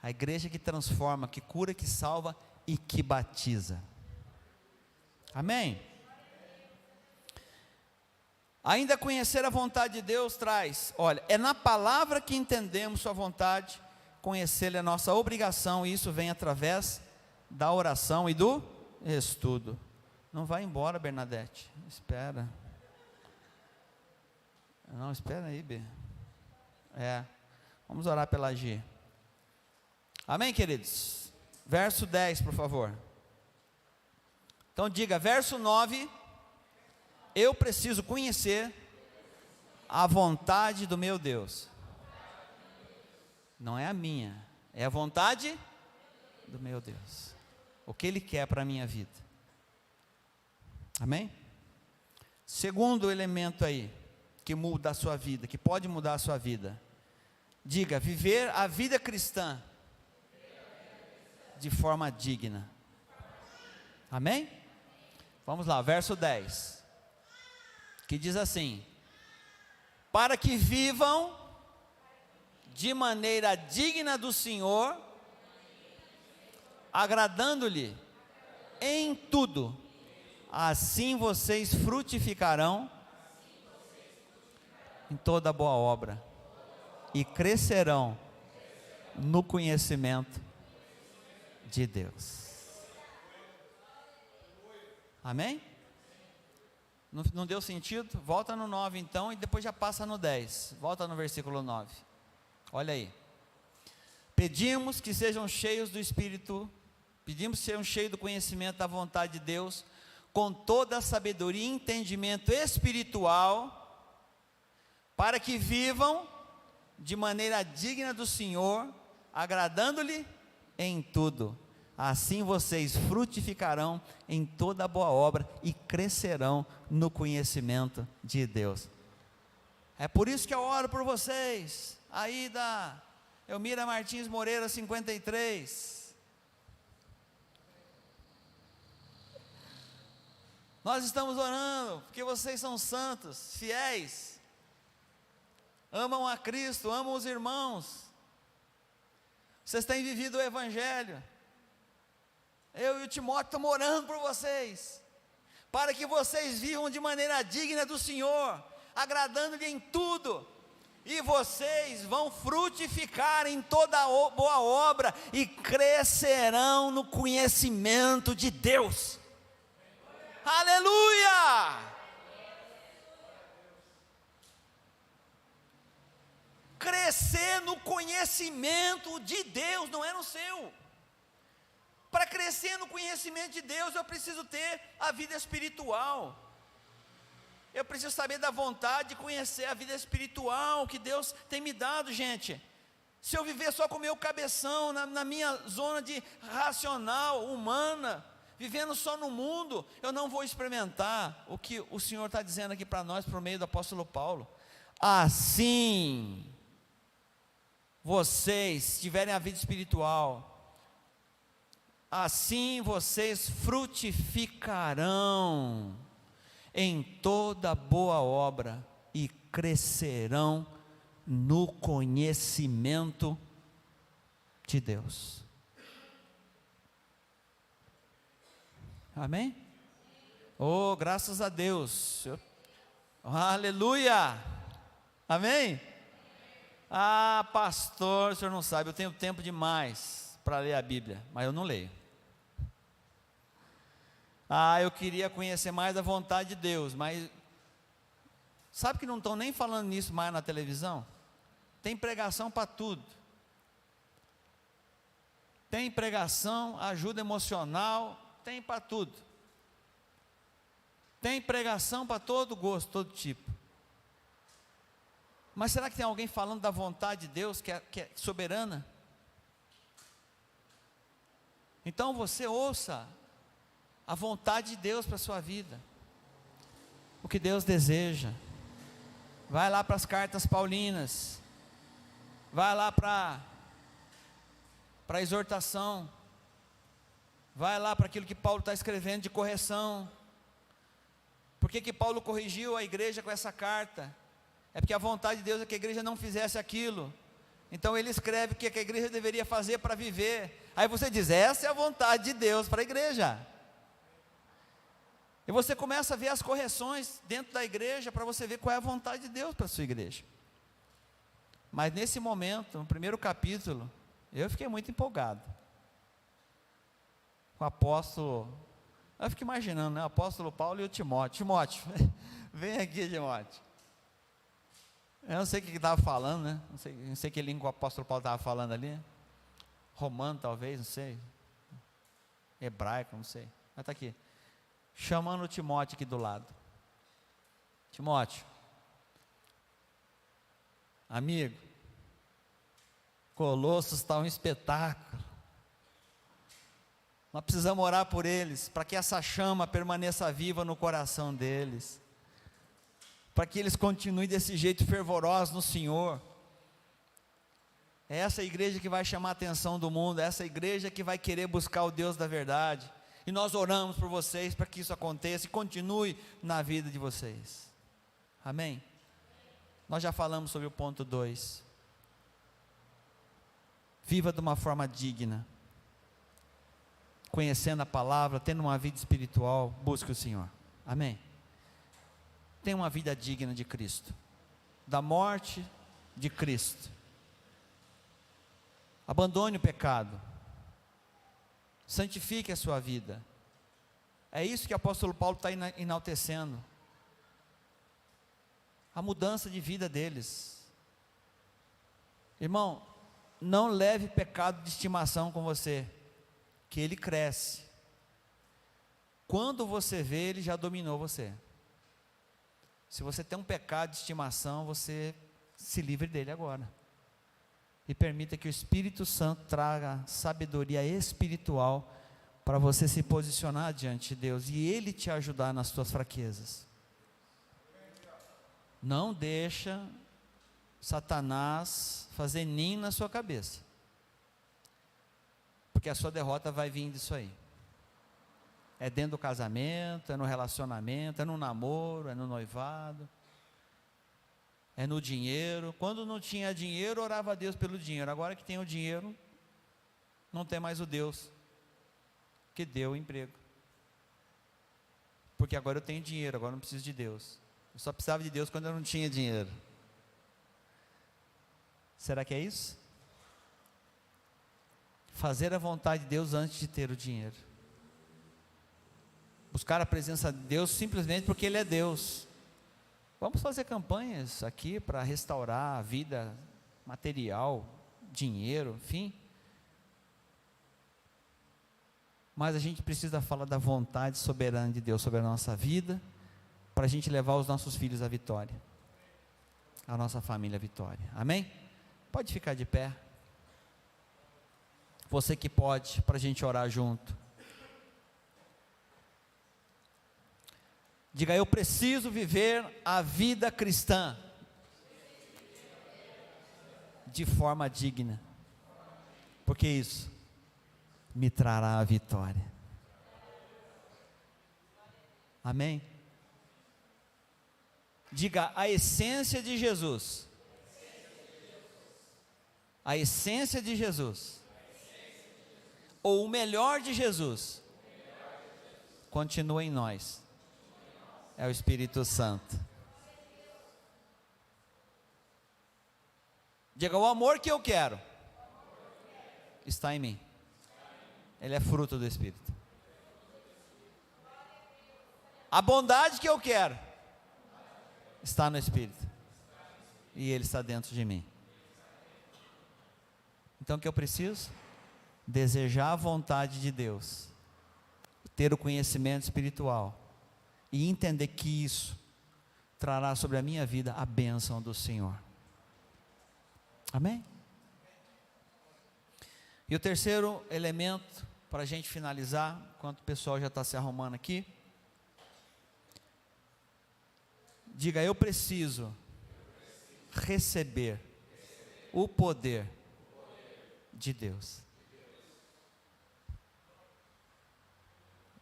A igreja que transforma, que cura, que salva e que batiza. Amém? Ainda conhecer a vontade de Deus traz, olha, é na palavra que entendemos sua vontade, conhecê-la é nossa obrigação, e isso vem através da oração e do estudo. Não vai embora, Bernadette, espera. Não, espera aí, B. Vamos orar pela G. Amém, queridos? Verso 10, por favor. Então diga, verso 9, eu preciso conhecer a vontade do meu Deus. Não é a minha, é a vontade do meu Deus. O que Ele quer para a minha vida. Amém? Segundo elemento aí, que muda a sua vida, que pode mudar a sua vida. Diga, viver a vida cristã de forma digna. Amém? Vamos lá, verso 10, que diz assim: para que vivam de maneira digna do Senhor, agradando-lhe em tudo, assim vocês frutificarão em toda boa obra, e crescerão no conhecimento de Deus. Amém? Não deu sentido? Volta no 9 então, e depois já passa no 10. Volta no versículo 9. Olha aí. Pedimos que sejam cheios do Espírito, pedimos que sejam cheios do conhecimento da vontade de Deus, com toda a sabedoria e entendimento espiritual, para que vivam de maneira digna do Senhor, agradando-lhe em tudo. Assim vocês frutificarão em toda boa obra e crescerão no conhecimento de Deus. É por isso que eu oro por vocês, aí da Elmira Martins Moreira 53. Nós estamos orando, porque vocês são santos, fiéis, amam a Cristo, amam os irmãos, vocês têm vivido o Evangelho. Eu e o Timóteo estamos orando por vocês, para que vocês vivam de maneira digna do Senhor, agradando-lhe em tudo, e vocês vão frutificar em toda boa obra, e crescerão no conhecimento de Deus. Aleluia! Crescer no conhecimento de Deus, não é no seu. Para crescer no conhecimento de Deus, eu preciso ter a vida espiritual. Eu preciso saber da vontade de conhecer a vida espiritual que Deus tem me dado, gente. Se eu viver só com o meu cabeção, na minha zona de racional, humana, vivendo só no mundo, eu não vou experimentar o que o Senhor está dizendo aqui para nós, por meio do apóstolo Paulo. Assim, vocês tiverem a vida espiritual, assim vocês frutificarão em toda boa obra e crescerão no conhecimento de Deus. Amém? Oh, graças a Deus. Aleluia. Amém? Ah, pastor, o senhor não sabe, eu tenho tempo demais para ler a Bíblia, mas eu não leio. Ah, eu queria conhecer mais a vontade de Deus, mas sabe que não estão nem falando nisso mais na televisão? Tem pregação para tudo. Tem pregação, ajuda emocional, tem para tudo. Tem pregação para todo gosto, todo tipo. Mas será que tem alguém falando da vontade de Deus, que é soberana? Então você ouça a vontade de Deus para a sua vida, o que Deus deseja. Vai lá para as cartas paulinas, vai lá para a exortação, vai lá para aquilo que Paulo está escrevendo de correção. Por que Paulo corrigiu a igreja com essa carta? É porque a vontade de Deus é que a igreja não fizesse aquilo. Então ele escreve o que a igreja deveria fazer para viver. Aí você diz, essa é a vontade de Deus para a igreja. E você começa a ver as correções dentro da igreja, para você ver qual é a vontade de Deus para a sua igreja. Mas nesse momento, no primeiro capítulo, eu fiquei muito empolgado. O apóstolo, eu fico imaginando, né? O apóstolo Paulo e o Timóteo. Timóteo, vem aqui, Timóteo. Eu não sei o que estava falando, né? Não sei que língua o apóstolo Paulo estava falando ali. Romano, talvez, não sei. Hebraico, não sei. Mas está aqui. Chamando o Timóteo aqui do lado. Timóteo, amigo, Colossos está um espetáculo. Nós precisamos orar por eles, para que essa chama permaneça viva no coração deles, para que eles continuem desse jeito fervorosos no Senhor. É essa igreja que vai chamar a atenção do mundo, é essa igreja que vai querer buscar o Deus da verdade, e nós oramos por vocês, para que isso aconteça, e continue na vida de vocês, amém? Nós já falamos sobre o ponto 2, viva de uma forma digna, conhecendo a palavra, tendo uma vida espiritual, busque o Senhor, amém? Tenha uma vida digna de Cristo, da morte de Cristo, abandone o pecado, santifique a sua vida. É isso que o apóstolo Paulo está enaltecendo, a mudança de vida deles. Irmão, não leve pecado de estimação com você, que ele cresce. Quando você vê, ele já dominou você. Se você tem um pecado de estimação, você se livre dele agora, e permita que o Espírito Santo traga sabedoria espiritual, para você se posicionar diante de Deus, e Ele te ajudar nas suas fraquezas. Não deixa Satanás fazer ninho na sua cabeça, porque a sua derrota vai vir disso aí. É dentro do casamento, é no relacionamento, é no namoro, é no noivado, é no dinheiro. Quando não tinha dinheiro, orava a Deus pelo dinheiro. Agora que tem o dinheiro, não tem mais o Deus que deu o emprego, porque agora eu tenho dinheiro, agora não preciso de Deus. Eu só precisava de Deus quando eu não tinha dinheiro. Será que é isso? Fazer a vontade de Deus antes de ter o dinheiro, buscar a presença de Deus simplesmente porque Ele é Deus. Vamos fazer campanhas aqui para restaurar a vida material, dinheiro, enfim. Mas a gente precisa falar da vontade soberana de Deus sobre a nossa vida, para a gente levar os nossos filhos à vitória, a nossa família à vitória, amém? Pode ficar de pé, você que pode, para a gente orar junto. Diga, eu preciso viver a vida cristã de forma digna, porque isso me trará a vitória, amém? Diga, a essência de Jesus, a essência de Jesus, ou o melhor de Jesus, continua em nós, é o Espírito Santo. Diga, o amor que eu quero está em mim, ele é fruto do Espírito. A bondade que eu quero está no Espírito, e ele está dentro de mim. Então o que eu preciso? Desejar a vontade de Deus, ter o conhecimento espiritual, e entender que isso trará sobre a minha vida a bênção do Senhor, amém? E o terceiro elemento para a gente finalizar, enquanto o pessoal já está se arrumando aqui. Diga, eu preciso receber o poder de Deus.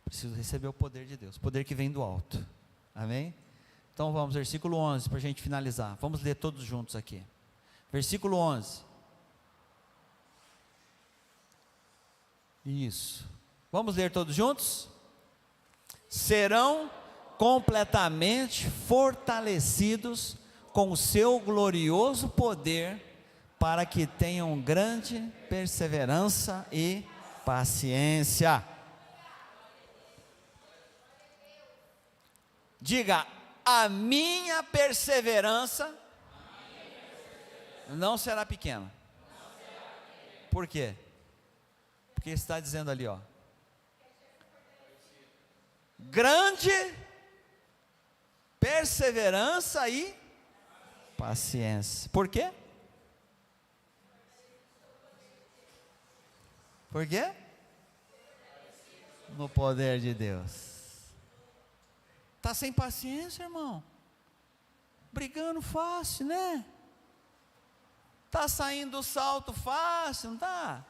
Preciso receber o poder de Deus, poder que vem do alto. Amém? Então vamos, versículo 11, para a gente finalizar. Vamos ler todos juntos aqui. Versículo 11. Isso. Vamos ler todos juntos? Serão completamente fortalecidos com o seu glorioso poder, para que tenham grande perseverança e paciência. Diga, a minha perseverança não será pequena. Por quê? Porque está dizendo ali, ó, grande perseverança e paciência. Por quê? Por quê? No poder de Deus. Está sem paciência, irmão? Brigando fácil, né? Está saindo do salto fácil, não está?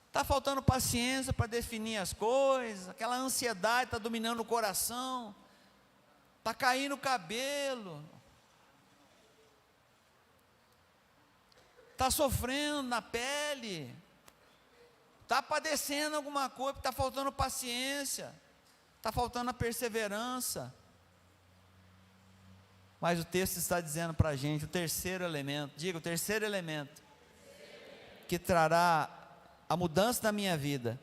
Está faltando paciência para definir as coisas, aquela ansiedade está dominando o coração, está caindo o cabelo, está sofrendo na pele, está padecendo alguma coisa, está faltando paciência, está faltando a perseverança. Mas o texto está dizendo para a gente, o terceiro elemento, diga, o terceiro elemento, que trará a mudança da minha vida,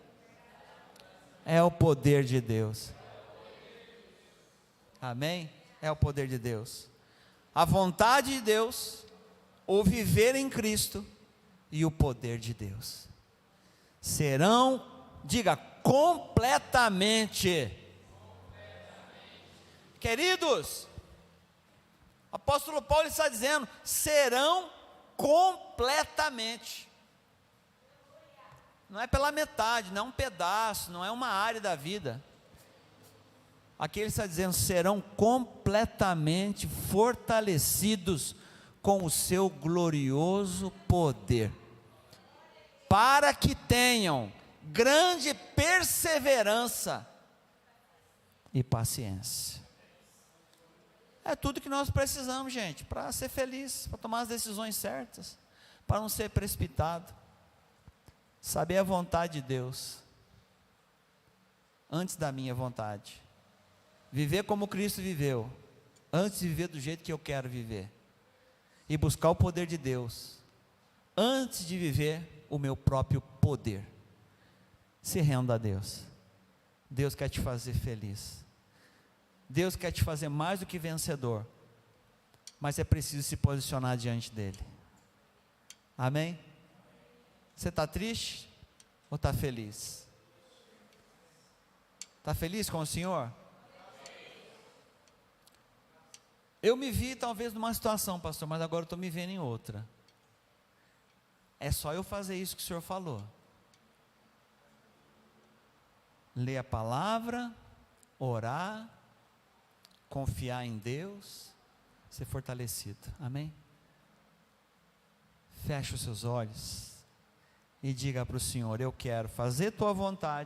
é o poder de Deus. Amém? É o poder de Deus. A vontade de Deus, o viver em Cristo e o poder de Deus serão, diga, completamente. Queridos, o apóstolo Paulo está dizendo, serão completamente. Não é pela metade, não é um pedaço, não é uma área da vida. Aqui ele está dizendo, serão completamente fortalecidos com o seu glorioso poder, para que tenham grande perseverança e paciência. É tudo que nós precisamos, gente, para ser feliz, para tomar as decisões certas, para não ser precipitado. Saber a vontade de Deus, antes da minha vontade. Viver como Cristo viveu, antes de viver do jeito que eu quero viver. E buscar o poder de Deus, antes de viver o meu próprio poder. Se renda a Deus. Deus quer te fazer feliz. Deus quer te fazer mais do que vencedor. Mas é preciso se posicionar diante dEle. Amém? Você está triste ou está feliz? Está feliz com o Senhor? Eu me vi talvez numa situação, pastor, mas agora eu estou me vendo em outra. É só eu fazer isso que o Senhor falou. Ler a palavra, orar, confiar em Deus, ser fortalecido. Amém? Feche os seus olhos e diga para o Senhor, eu quero fazer tua vontade.